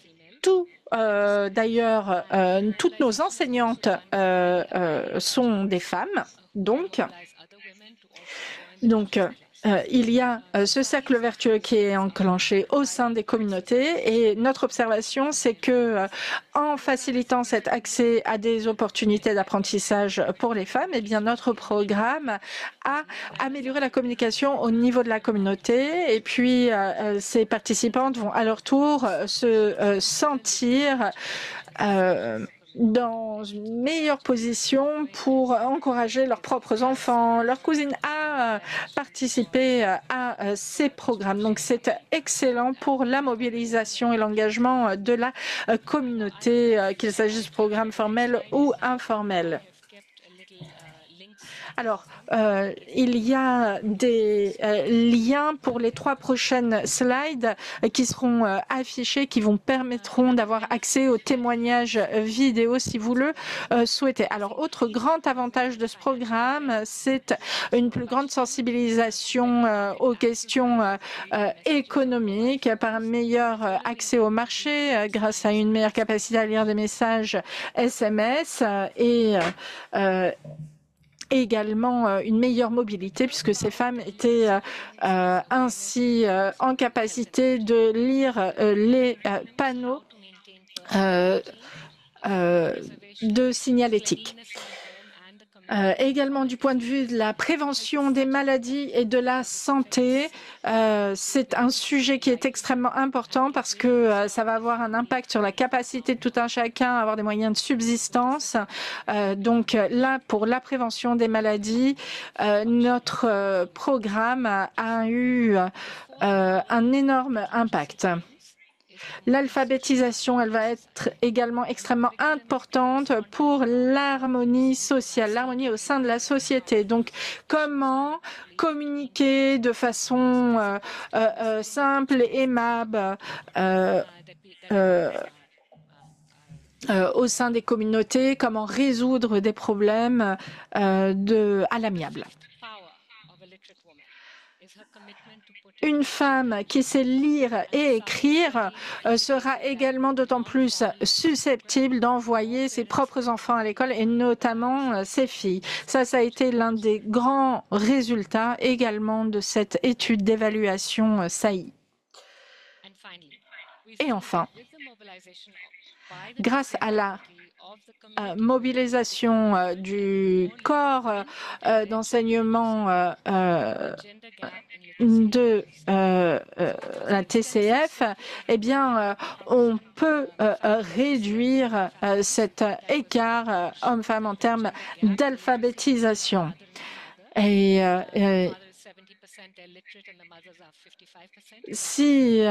d'ailleurs, toutes nos enseignantes sont des femmes. Donc, il y a ce cercle vertueux qui est enclenché au sein des communautés et notre observation, c'est que en facilitant cet accès à des opportunités d'apprentissage pour les femmes, eh bien, notre programme a amélioré la communication au niveau de la communauté et puis ces participantes vont à leur tour se sentir dans une meilleure position pour encourager leurs propres enfants, leurs cousines à participer à ces programmes. Donc, c'est excellent pour la mobilisation et l'engagement de la communauté, qu'il s'agisse de programmes formels ou informels. Alors, il y a des liens pour les 3 prochaines slides qui seront affichés, qui permettront d'avoir accès aux témoignages vidéo si vous le souhaitez. Alors, autre grand avantage de ce programme, c'est une plus grande sensibilisation aux questions économiques par un meilleur accès au marché grâce à une meilleure capacité à lire des messages SMS et également une meilleure mobilité puisque ces femmes étaient ainsi en capacité de lire les panneaux de signalétique. Également du point de vue de la prévention des maladies et de la santé, c'est un sujet qui est extrêmement important parce que ça va avoir un impact sur la capacité de tout un chacun à avoir des moyens de subsistance. Donc là, pour la prévention des maladies, notre programme a eu un énorme impact. L'alphabétisation, elle va être également extrêmement importante pour l'harmonie sociale, l'harmonie au sein de la société. Donc, comment communiquer de façon simple et aimable au sein des communautés, comment résoudre des problèmes à l'amiable. Une femme qui sait lire et écrire sera également d'autant plus susceptible d'envoyer ses propres enfants à l'école et notamment ses filles. Ça a été l'un des grands résultats également de cette étude d'évaluation SAI. Et enfin, grâce à la mobilisation du corps d'enseignement de la TCF, eh bien, on peut réduire cet écart homme-femme en termes d'alphabétisation. Et si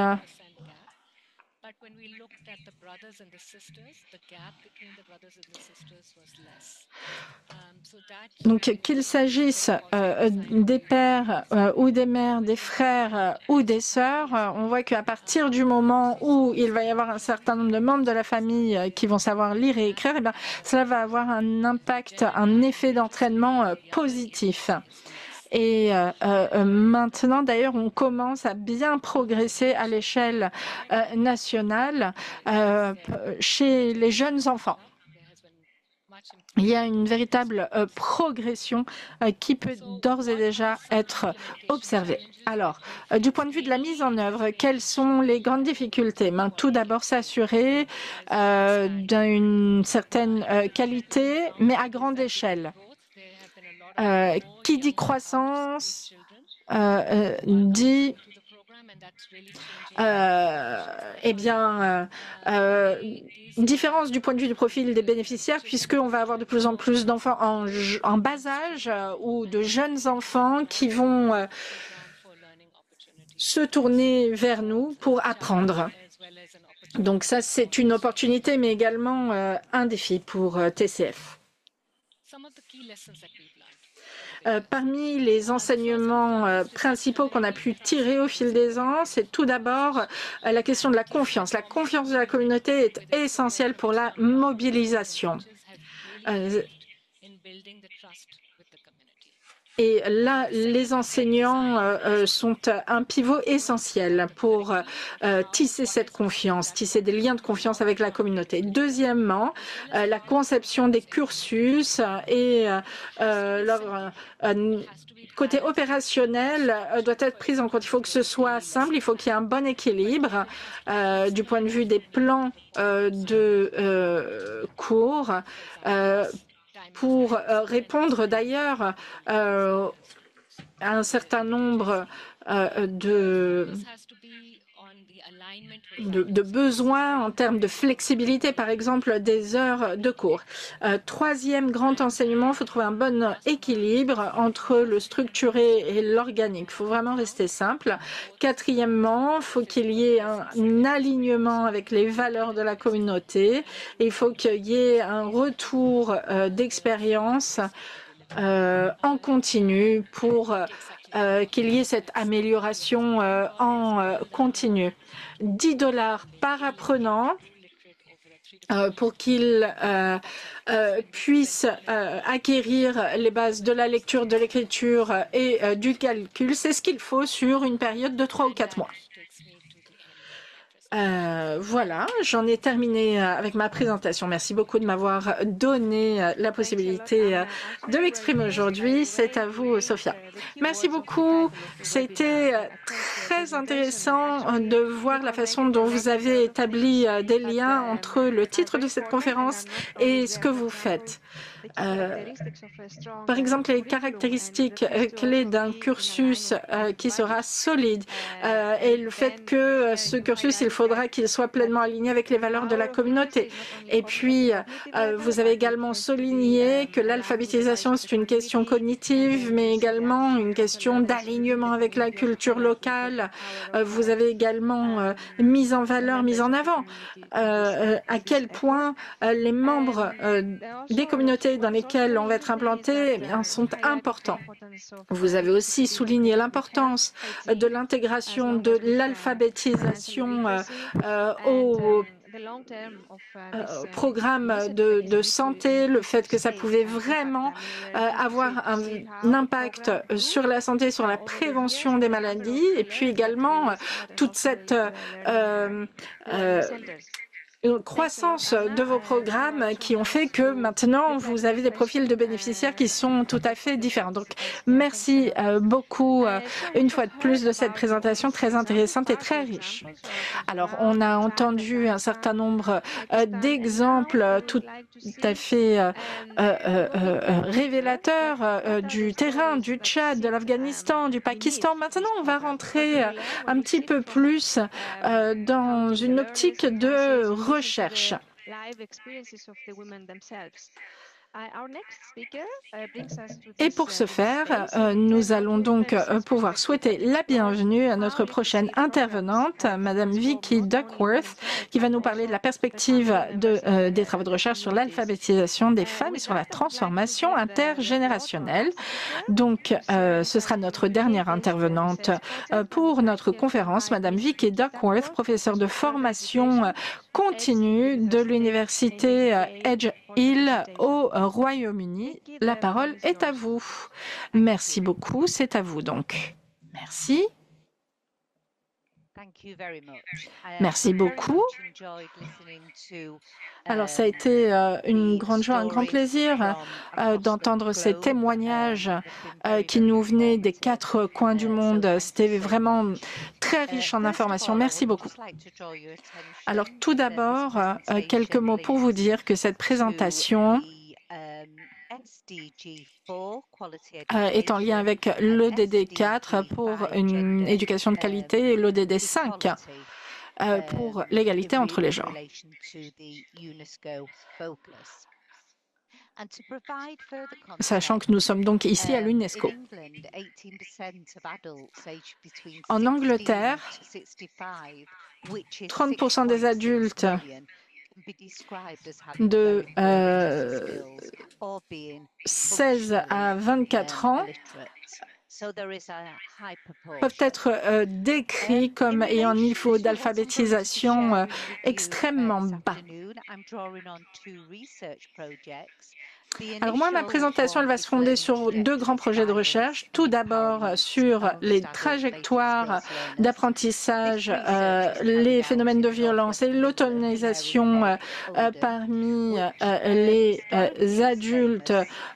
donc qu'il s'agisse des pères ou des mères, des frères ou des sœurs, on voit qu'à partir du moment où il va y avoir un certain nombre de membres de la famille qui vont savoir lire et écrire, eh bien, cela va avoir un impact, un effet d'entraînement positif. Et maintenant, d'ailleurs, on commence à bien progresser à l'échelle nationale chez les jeunes enfants. Il y a une véritable progression qui peut d'ores et déjà être observée. Alors, du point de vue de la mise en œuvre, quelles sont les grandes difficultés? Tout d'abord, s'assurer d'une certaine qualité, mais à grande échelle. Qui dit croissance dit différence du point de vue du profil des bénéficiaires, puisqu'on va avoir de plus en plus d'enfants en bas âge ou de jeunes enfants qui vont se tourner vers nous pour apprendre. Donc ça, c'est une opportunité, mais également un défi pour TCF. Parmi les enseignements principaux qu'on a pu tirer au fil des ans, c'est tout d'abord la question de la confiance. La confiance de la communauté est essentielle pour la mobilisation. Et là, les enseignants sont un pivot essentiel pour tisser cette confiance, tisser des liens de confiance avec la communauté. Deuxièmement, la conception des cursus et leur côté opérationnel doit être prise en compte. Il faut que ce soit simple, il faut qu'il y ait un bon équilibre du point de vue des plans de cours pour répondre d'ailleurs à un certain nombre de besoins en termes de flexibilité, par exemple des heures de cours. Troisième grand enseignement, il faut trouver un bon équilibre entre le structuré et l'organique. Il faut vraiment rester simple. Quatrièmement, il faut qu'il y ait un alignement avec les valeurs de la communauté. Il faut qu'il y ait un retour d'expérience en continu pour qu'il y ait cette amélioration en continu. $10 par apprenant pour qu'il puisse acquérir les bases de la lecture, de l'écriture et du calcul. C'est ce qu'il faut sur une période de 3 ou 4 mois. Voilà, j'en ai terminé avec ma présentation. Merci beaucoup de m'avoir donné la possibilité de m'exprimer aujourd'hui. C'est à vous, Sophia. Merci beaucoup. C'était très intéressant de voir la façon dont vous avez établi des liens entre le titre de cette conférence et ce que vous faites. Par exemple, les caractéristiques clés d'un cursus qui sera solide et le fait que ce cursus, il faudra qu'il soit pleinement aligné avec les valeurs de la communauté. Et puis, vous avez également souligné que l'alphabétisation, c'est une question cognitive, mais également une question d'alignement avec la culture locale. Vous avez également mis en valeur, mis en avant à quel point les membres des communautés dans lesquelles on va être implanté sont importants. Vous avez aussi souligné l'importance de l'intégration de l'alphabétisation au programme de santé, le fait que ça pouvait vraiment avoir un impact sur la santé, sur la prévention des maladies, et puis également toute cette une croissance de vos programmes qui ont fait que maintenant vous avez des profils de bénéficiaires qui sont tout à fait différents. Donc merci beaucoup une fois de plus de cette présentation très intéressante et très riche. Alors on a entendu un certain nombre d'exemples tout à fait révélateurs du terrain, du Tchad, de l'Afghanistan, du Pakistan. Maintenant on va rentrer un petit peu plus dans une optique de recherche. Et pour ce faire, nous allons donc pouvoir souhaiter la bienvenue à notre prochaine intervenante, Madame Vicky Duckworth, qui va nous parler de la perspective des travaux de recherche sur l'alphabétisation des femmes et sur la transformation intergénérationnelle. Donc, ce sera notre dernière intervenante pour notre conférence, Madame Vicky Duckworth, professeure de formation continue de l'université Edge Hill au Royaume-Uni. La parole est à vous. Merci beaucoup. C'est à vous donc. Merci. Merci beaucoup. Alors, ça a été une grande joie, un grand plaisir d'entendre ces témoignages qui nous venaient des 4 coins du monde. C'était vraiment très riche en informations. Merci beaucoup. Alors, tout d'abord, quelques mots pour vous dire que cette présentation est en lien avec l'ODD 4 pour une éducation de qualité et l'ODD 5 pour l'égalité entre les genres. Sachant que nous sommes donc ici à l'UNESCO. En Angleterre, 30% des adultes de 16 à 24 ans peuvent être décrits comme ayant un niveau d'alphabétisation extrêmement bas. Alors moi, ma présentation, elle va se fonder sur deux grands projets de recherche. Tout d'abord, sur les trajectoires d'apprentissage, les phénomènes de violence et l'autonomisation parmi les adultes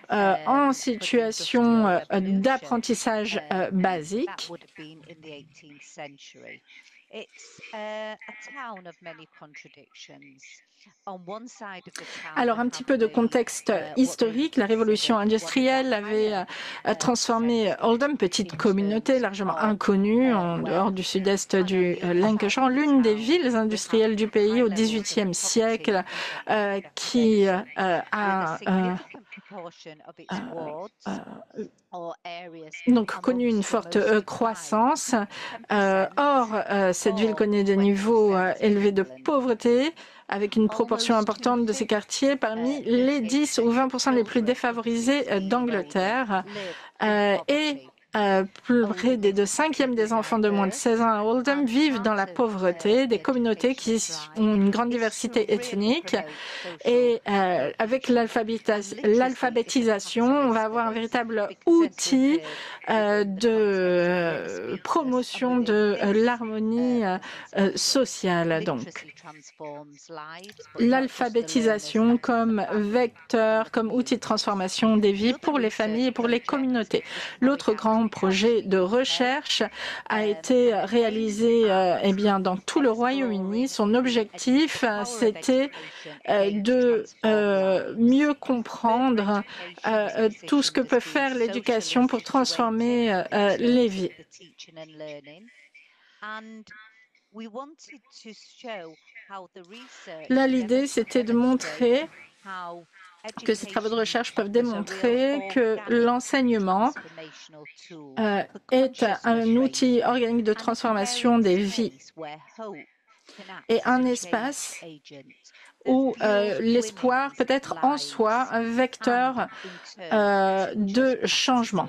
en situation d'apprentissage basique. Alors, un petit peu de contexte historique. La révolution industrielle avait transformé Oldham, petite communauté largement inconnue en dehors du sud-est du Lancashire, l'une des villes industrielles du pays au XVIIIe siècle, qui a donc connu une forte croissance. Or, cette ville connaît des niveaux élevés de pauvreté, avec une proportion importante de ces quartiers parmi les 10 ou 20% les plus défavorisés d'Angleterre. Près des 2/5 des enfants de moins de 16 ans à Oldham vivent dans la pauvreté, des communautés qui ont une grande diversité ethnique. Et avec l'alphabétisation, on va avoir un véritable outil de promotion de l'harmonie sociale. Donc, l'alphabétisation comme vecteur, comme outil de transformation des vies pour les familles et pour les communautés. L'autre grand projet de recherche a été réalisé dans tout le Royaume-Uni. Son objectif, c'était de mieux comprendre tout ce que peut faire l'éducation pour transformer les vies. Là, l'idée, c'était de montrer que ces travaux de recherche peuvent démontrer que l'enseignement est un outil organique de transformation des vies et un espace où l'espoir peut être en soi un vecteur de changement.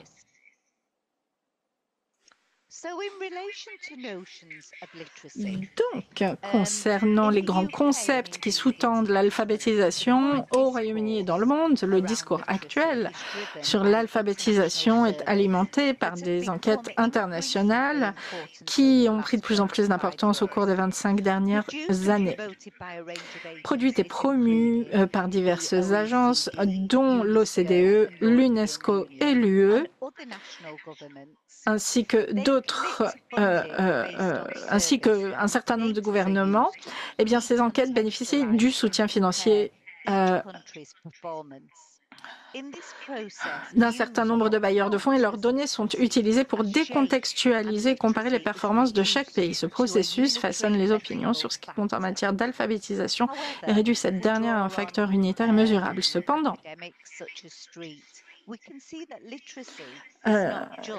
Donc, concernant les grands concepts qui sous-tendent l'alphabétisation au Royaume-Uni et dans le monde, le discours actuel sur l'alphabétisation est alimenté par des enquêtes internationales qui ont pris de plus en plus d'importance au cours des 25 dernières années. Produite et promue par diverses agences, dont l'OCDE, l'UNESCO et l'UE, ainsi que ainsi qu'un certain nombre de gouvernements, eh bien, ces enquêtes bénéficient du soutien financier d'un certain nombre de bailleurs de fonds et leurs données sont utilisées pour décontextualiser et comparer les performances de chaque pays. Ce processus façonne les opinions sur ce qui compte en matière d'alphabétisation et réduit cette dernière à un facteur unitaire et mesurable. Cependant,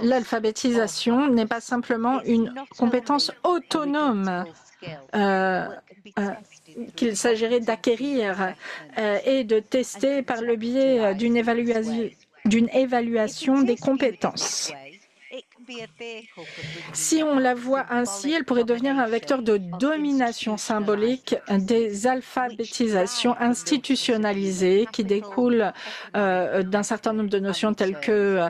l'alphabétisation n'est pas simplement une compétence autonome qu'il s'agirait d'acquérir et de tester par le biais d'une évaluation des compétences. Si on la voit ainsi, elle pourrait devenir un vecteur de domination symbolique des alphabétisations institutionnalisées qui découlent d'un certain nombre de notions telles que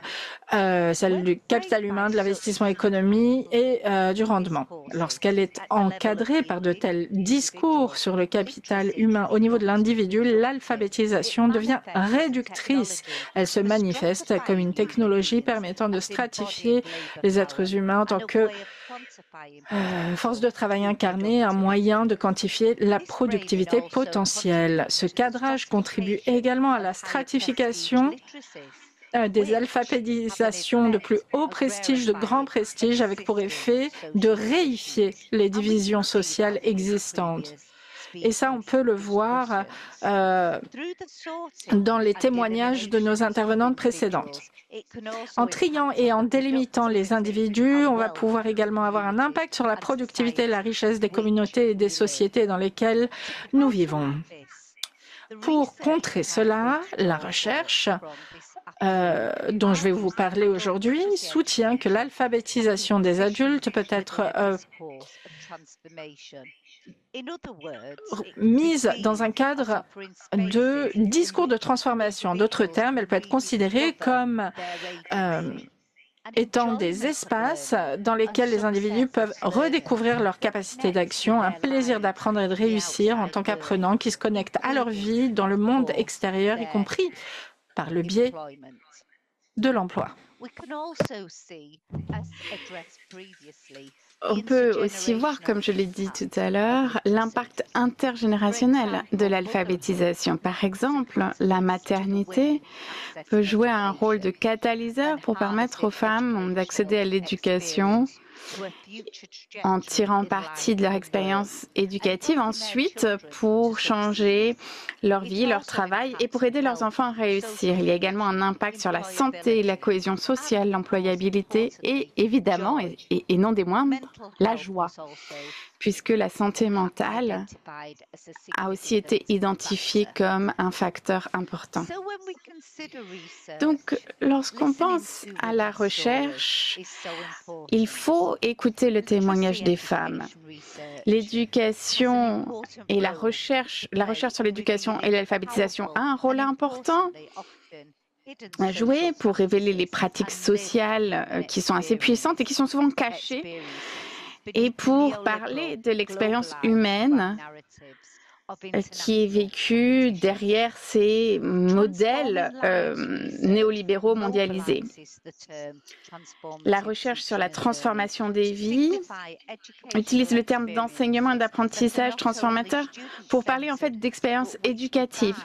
celle du capital humain, de l'investissement économique et du rendement. Lorsqu'elle est encadrée par de tels discours sur le capital humain au niveau de l'individu, l'alphabétisation devient réductrice. Elle se manifeste comme une technologie permettant de stratifier les êtres humains en tant que force de travail incarnée, un moyen de quantifier la productivité potentielle. Ce cadrage contribue également à la stratification des alphabétisations de plus haut prestige, de grand prestige, avec pour effet de réifier les divisions sociales existantes. Et ça, on peut le voir dans les témoignages de nos intervenantes précédentes. En triant et en délimitant les individus, on va pouvoir également avoir un impact sur la productivité et la richesse des communautés et des sociétés dans lesquelles nous vivons. Pour contrer cela, la recherche dont je vais vous parler aujourd'hui soutient que l'alphabétisation des adultes peut être mise dans un cadre de discours de transformation. En d'autres termes, elle peut être considérée comme étant des espaces dans lesquels les individus peuvent redécouvrir leur capacité d'action, un plaisir d'apprendre et de réussir en tant qu'apprenants qui se connectent à leur vie dans le monde extérieur, y compris par le biais de l'emploi. On peut aussi voir, comme je l'ai dit tout à l'heure, l'impact intergénérationnel de l'alphabétisation. Par exemple, la maternité peut jouer un rôle de catalyseur pour permettre aux femmes d'accéder à l'éducation en tirant parti de leur expérience éducative, ensuite pour changer leur vie, leur travail et pour aider leurs enfants à réussir. Il y a également un impact sur la santé, la cohésion sociale, l'employabilité et évidemment, et non des moindres, la joie, puisque la santé mentale a aussi été identifiée comme un facteur important. Donc, lorsqu'on pense à la recherche, il faut écouter le témoignage des femmes. L'éducation et la recherche sur l'éducation et l'alphabétisation a un rôle important à jouer pour révéler les pratiques sociales qui sont assez puissantes et qui sont souvent cachées et pour parler de l'expérience humaine qui est vécue derrière ces modèles néolibéraux mondialisés. La recherche sur la transformation des vies utilise le terme d'enseignement et d'apprentissage transformateur pour parler en fait d'expériences éducatives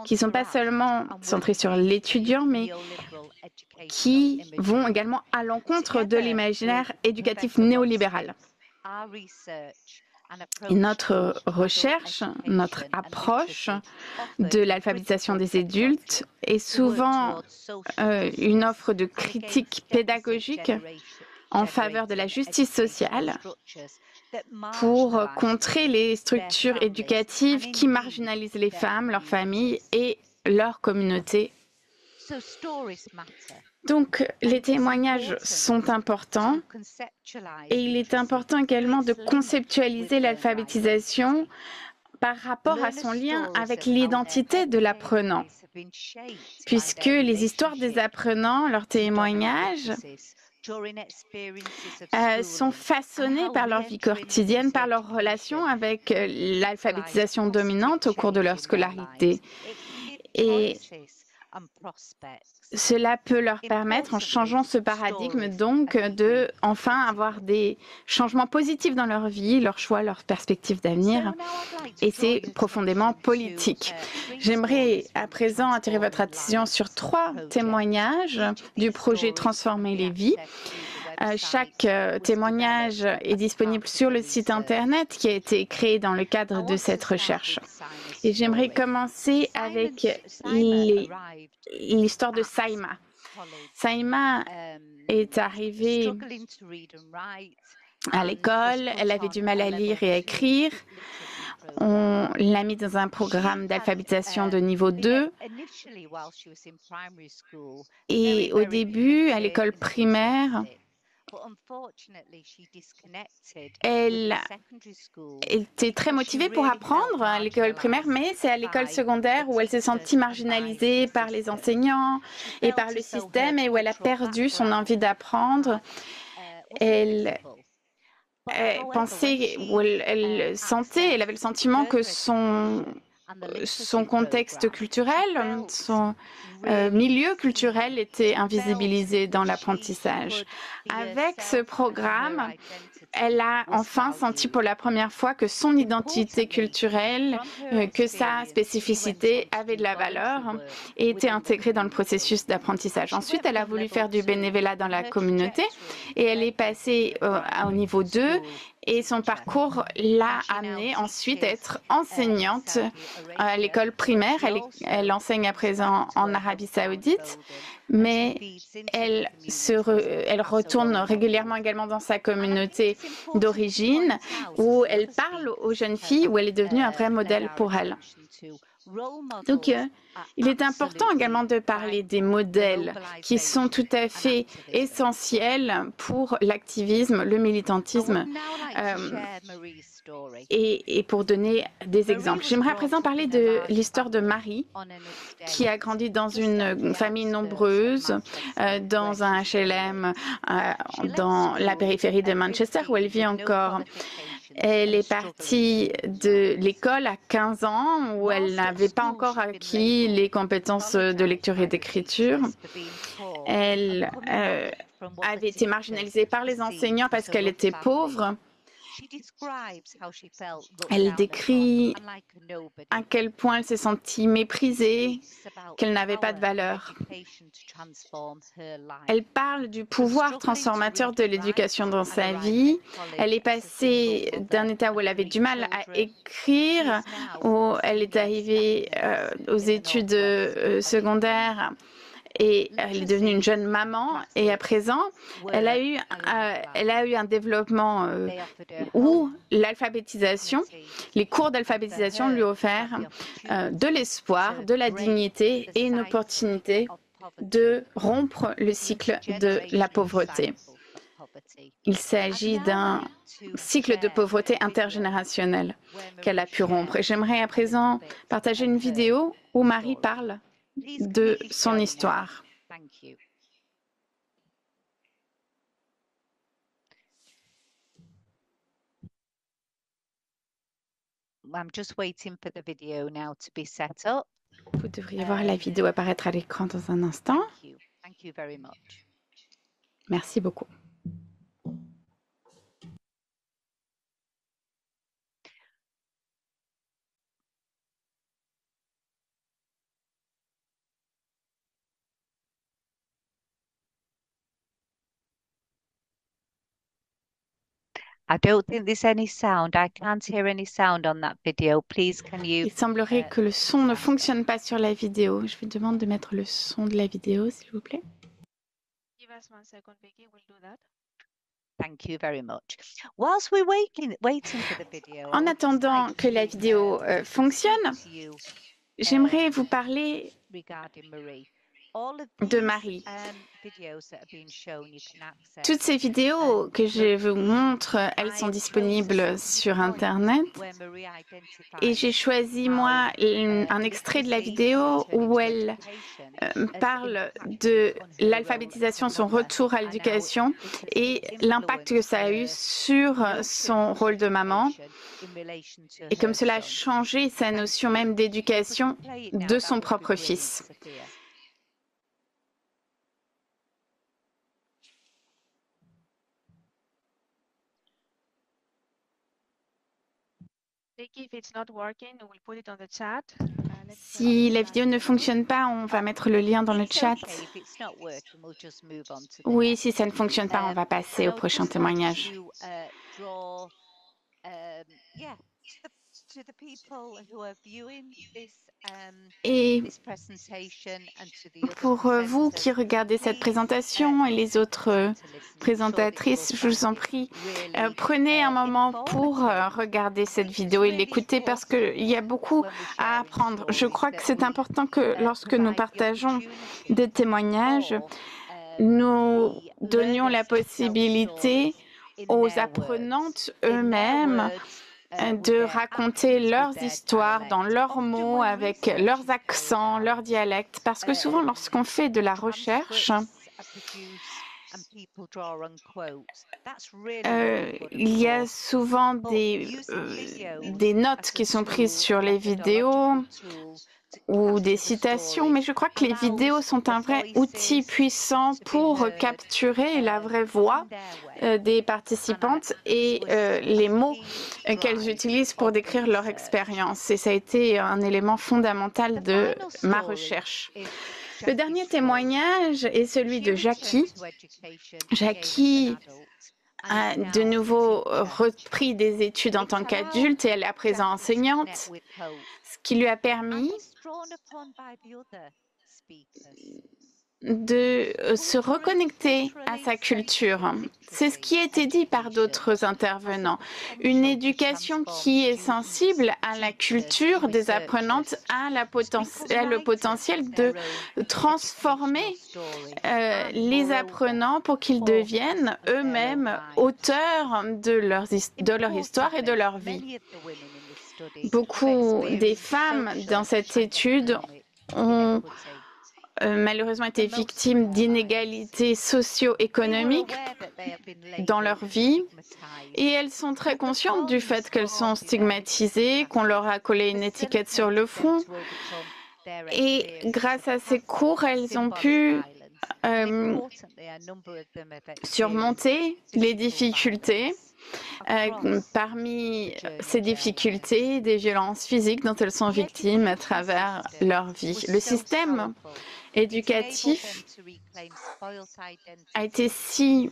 qui ne sont pas seulement centrées sur l'étudiant, mais qui vont également à l'encontre de l'imaginaire éducatif néolibéral. Et notre recherche, notre approche de l'alphabétisation des adultes est souvent une offre de critique pédagogique en faveur de la justice sociale pour contrer les structures éducatives qui marginalisent les femmes, leurs familles et leurs communautés. Donc, les témoignages sont importants et il est important également de conceptualiser l'alphabétisation par rapport à son lien avec l'identité de l'apprenant, puisque les histoires des apprenants, leurs témoignages, sont façonnés par leur vie quotidienne, par leur relation avec l'alphabétisation dominante au cours de leur scolarité. Et cela peut leur permettre, en changeant ce paradigme, donc, de enfin avoir des changements positifs dans leur vie, leurs choix, leurs perspectives d'avenir. Et c'est profondément politique. J'aimerais à présent attirer votre attention sur 3 témoignages du projet Transformer les vies. Chaque témoignage est disponible sur le site Internet qui a été créé dans le cadre de cette recherche. Et j'aimerais commencer avec l'histoire de Saïma. Saïma est arrivée à l'école, elle avait du mal à lire et à écrire. On l'a mis dans un programme d'alphabétisation de niveau 2. Et au début, à l'école primaire, elle était très motivée pour apprendre à l'école primaire, mais c'est à l'école secondaire où elle s'est sentie marginalisée par les enseignants et par le système et où elle a perdu son envie d'apprendre. Elle pensait, ou elle sentait, elle avait le sentiment que son contexte culturel, son milieu culturel était invisibilisé dans l'apprentissage. Avec ce programme, elle a enfin senti pour la première fois que son identité culturelle, que sa spécificité avait de la valeur et était intégrée dans le processus d'apprentissage. Ensuite, elle a voulu faire du bénévolat dans la communauté et elle est passée au niveau 2 et son parcours l'a amenée ensuite à être enseignante à l'école primaire. Elle enseigne à présent en Arabie Saoudite, mais elle retourne régulièrement également dans sa communauté d'origine où elle parle aux jeunes filles, où elle est devenue un vrai modèle pour elles. Donc, il est important également de parler des modèles qui sont tout à fait essentiels pour l'activisme, le militantisme et pour donner des exemples. J'aimerais à présent parler de l'histoire de Marie, qui a grandi dans une famille nombreuse, dans un HLM dans la périphérie de Manchester, où elle vit encore. Elle est partie de l'école à 15 ans, où elle n'avait pas encore acquis les compétences de lecture et d'écriture. Elle avait été marginalisée par les enseignants parce qu'elle était pauvre. Elle décrit à quel point elle s'est sentie méprisée, qu'elle n'avait pas de valeur. Elle parle du pouvoir transformateur de l'éducation dans sa vie. Elle est passée d'un état où elle avait du mal à écrire, où elle est arrivée aux études secondaires et elle est devenue une jeune maman. Et à présent, elle a eu un développement où l'alphabétisation, les cours d'alphabétisation lui offrent de l'espoir, de la dignité et une opportunité de rompre le cycle de la pauvreté. Il s'agit d'un cycle de pauvreté intergénérationnelle qu'elle a pu rompre. Et j'aimerais à présent partager une vidéo où Marie parle de son histoire. Vous devriez voir la vidéo apparaître à l'écran dans un instant. Merci beaucoup. I don't think there's any sound. I can't hear any sound on that video. Please, can you? Il semblerait que le son ne fonctionne pas sur la vidéo. Je vous demande de mettre le son de la vidéo, s'il vous plaît. Give us 1 second, Vicky. We'll do that. Thank you very much. Whilst we're waiting for the video. En attendant que la vidéo fonctionne, j'aimerais vous parler de Marie. Toutes ces vidéos que je vous montre, elles sont disponibles sur Internet. Et j'ai choisi, moi, un extrait de la vidéo où elle parle de l'alphabétisation, son retour à l'éducation et l'impact que ça a eu sur son rôle de maman et comme cela a changé sa notion même d'éducation de son propre fils. Si la vidéo ne fonctionne pas, on va mettre le lien dans le chat. Oui, si ça ne fonctionne pas, on va passer au prochain témoignage. Et pour vous qui regardez cette présentation et les autres présentatrices, je vous en prie, prenez un moment pour regarder cette vidéo et l'écouter parce qu'il y a beaucoup à apprendre. Je crois que c'est important que lorsque nous partageons des témoignages, nous donnions la possibilité aux apprenantes eux-mêmes de raconter leurs histoires dans leurs mots, avec leurs accents, leurs dialectes, parce que souvent lorsqu'on fait de la recherche, il y a souvent des notes qui sont prises sur les vidéos ou des citations, mais je crois que les vidéos sont un vrai outil puissant pour capturer la vraie voix des participantes et les mots qu'elles utilisent pour décrire leur expérience. Et ça a été un élément fondamental de ma recherche. Le dernier témoignage est celui de Jackie. Jackie a de nouveau repris des études en tant qu'adulte et elle est à présent enseignante, ce qui lui a permis de se reconnecter à sa culture. C'est ce qui a été dit par d'autres intervenants. Une éducation qui est sensible à la culture des apprenantes a le potentiel de transformer les apprenants pour qu'ils deviennent eux-mêmes auteurs de leur histoire et de leur vie. Beaucoup des femmes dans cette étude ont malheureusement été victimes d'inégalités socio-économiques dans leur vie et elles sont très conscientes du fait qu'elles sont stigmatisées, qu'on leur a collé une étiquette sur le front. Et grâce à ces cours, elles ont pu surmonter les difficultés. Parmi ces difficultés, des violences physiques dont elles sont victimes à travers leur vie. Le système éducatif a été si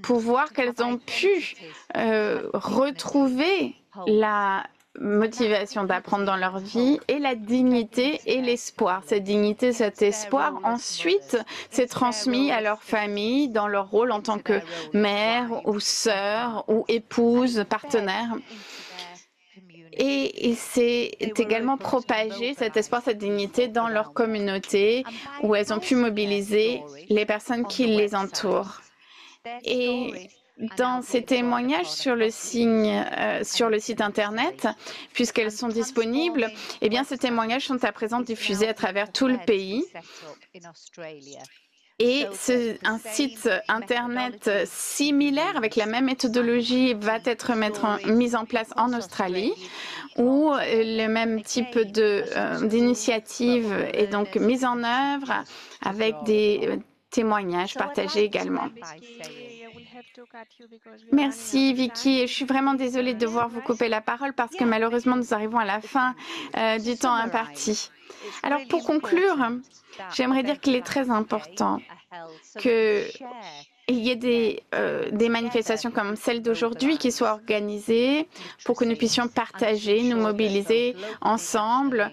pouvoir qu'elles ont pu retrouver la motivation d'apprendre dans leur vie et la dignité et l'espoir. Cette dignité, cet espoir, ensuite, s'est transmis à leur famille dans leur rôle en tant que mère ou sœur ou épouse, partenaire. Et c'est également propagé cet espoir, cette dignité dans leur communauté où elles ont pu mobiliser les personnes qui les entourent. Et dans ces témoignages sur le site Internet, puisqu'elles sont disponibles, eh bien, ces témoignages sont à présent diffusés à travers tout le pays. Et un site Internet similaire, avec la même méthodologie, va être mis en place en Australie, où le même type d'initiative est donc mise en œuvre avec des témoignages partagés également. Merci Vicky, et je suis vraiment désolée de devoir vous couper la parole parce que malheureusement nous arrivons à la fin du temps imparti. Alors pour conclure, j'aimerais dire qu'il est très important qu'il y ait des manifestations comme celle d'aujourd'hui qui soient organisées pour que nous puissions partager, nous mobiliser ensemble,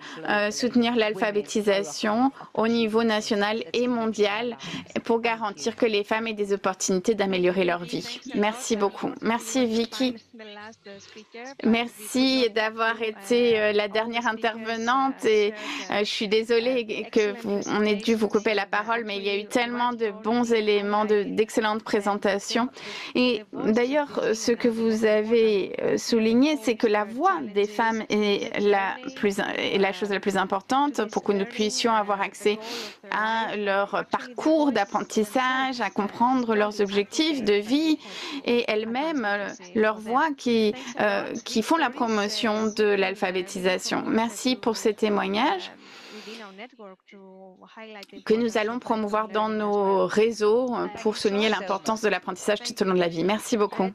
soutenir l'alphabétisation au niveau national et mondial pour garantir que les femmes aient des opportunités d'améliorer leur vie. Merci beaucoup. Merci Vicky. Merci d'avoir été la dernière intervenante et je suis désolée qu'on ait dû vous couper la parole, mais il y a eu tellement de bons éléments, d'excellentes présentations. Et d'ailleurs, ce que vous avez souligné, c'est que la voix des femmes est la chose la plus importante pour que nous puissions avoir accès à leur parcours d'apprentissage, à comprendre leurs objectifs de vie et elles-mêmes, leur voix qui font la promotion de l'alphabétisation. Merci pour ces témoignages que nous allons promouvoir dans nos réseaux pour souligner l'importance de l'apprentissage tout au long de la vie. Merci beaucoup.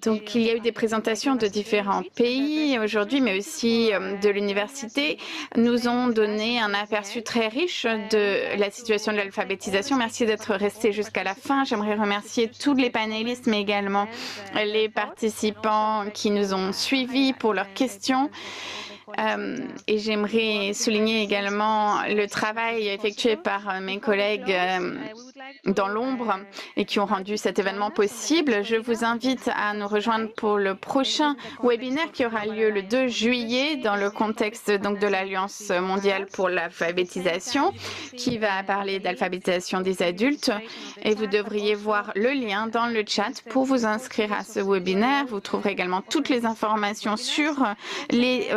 Donc, il y a eu des présentations de différents pays aujourd'hui, mais aussi de l'université, nous ont donné un aperçu très riche de la situation de l'alphabétisation. Merci d'être restés jusqu'à la fin. J'aimerais remercier tous les panélistes, mais également les participants qui nous ont suivis pour leurs questions. Et j'aimerais souligner également le travail effectué par mes collègues dans l'ombre et qui ont rendu cet événement possible. Je vous invite à nous rejoindre pour le prochain webinaire qui aura lieu le 2 juillet dans le contexte donc de l'Alliance mondiale pour l'alphabétisation qui va parler d'alphabétisation des adultes et vous devriez voir le lien dans le chat pour vous inscrire à ce webinaire. Vous trouverez également toutes les informations sur les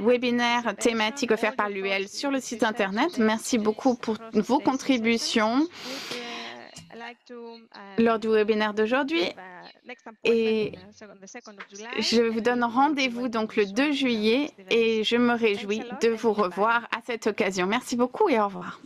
webinaires thématiques offerts par l'UL sur le site Internet. Merci beaucoup pour vos contributions lors du webinaire d'aujourd'hui. Et je vous donne rendez-vous donc le 2 juillet et je me réjouis de vous revoir à cette occasion. Merci beaucoup et au revoir.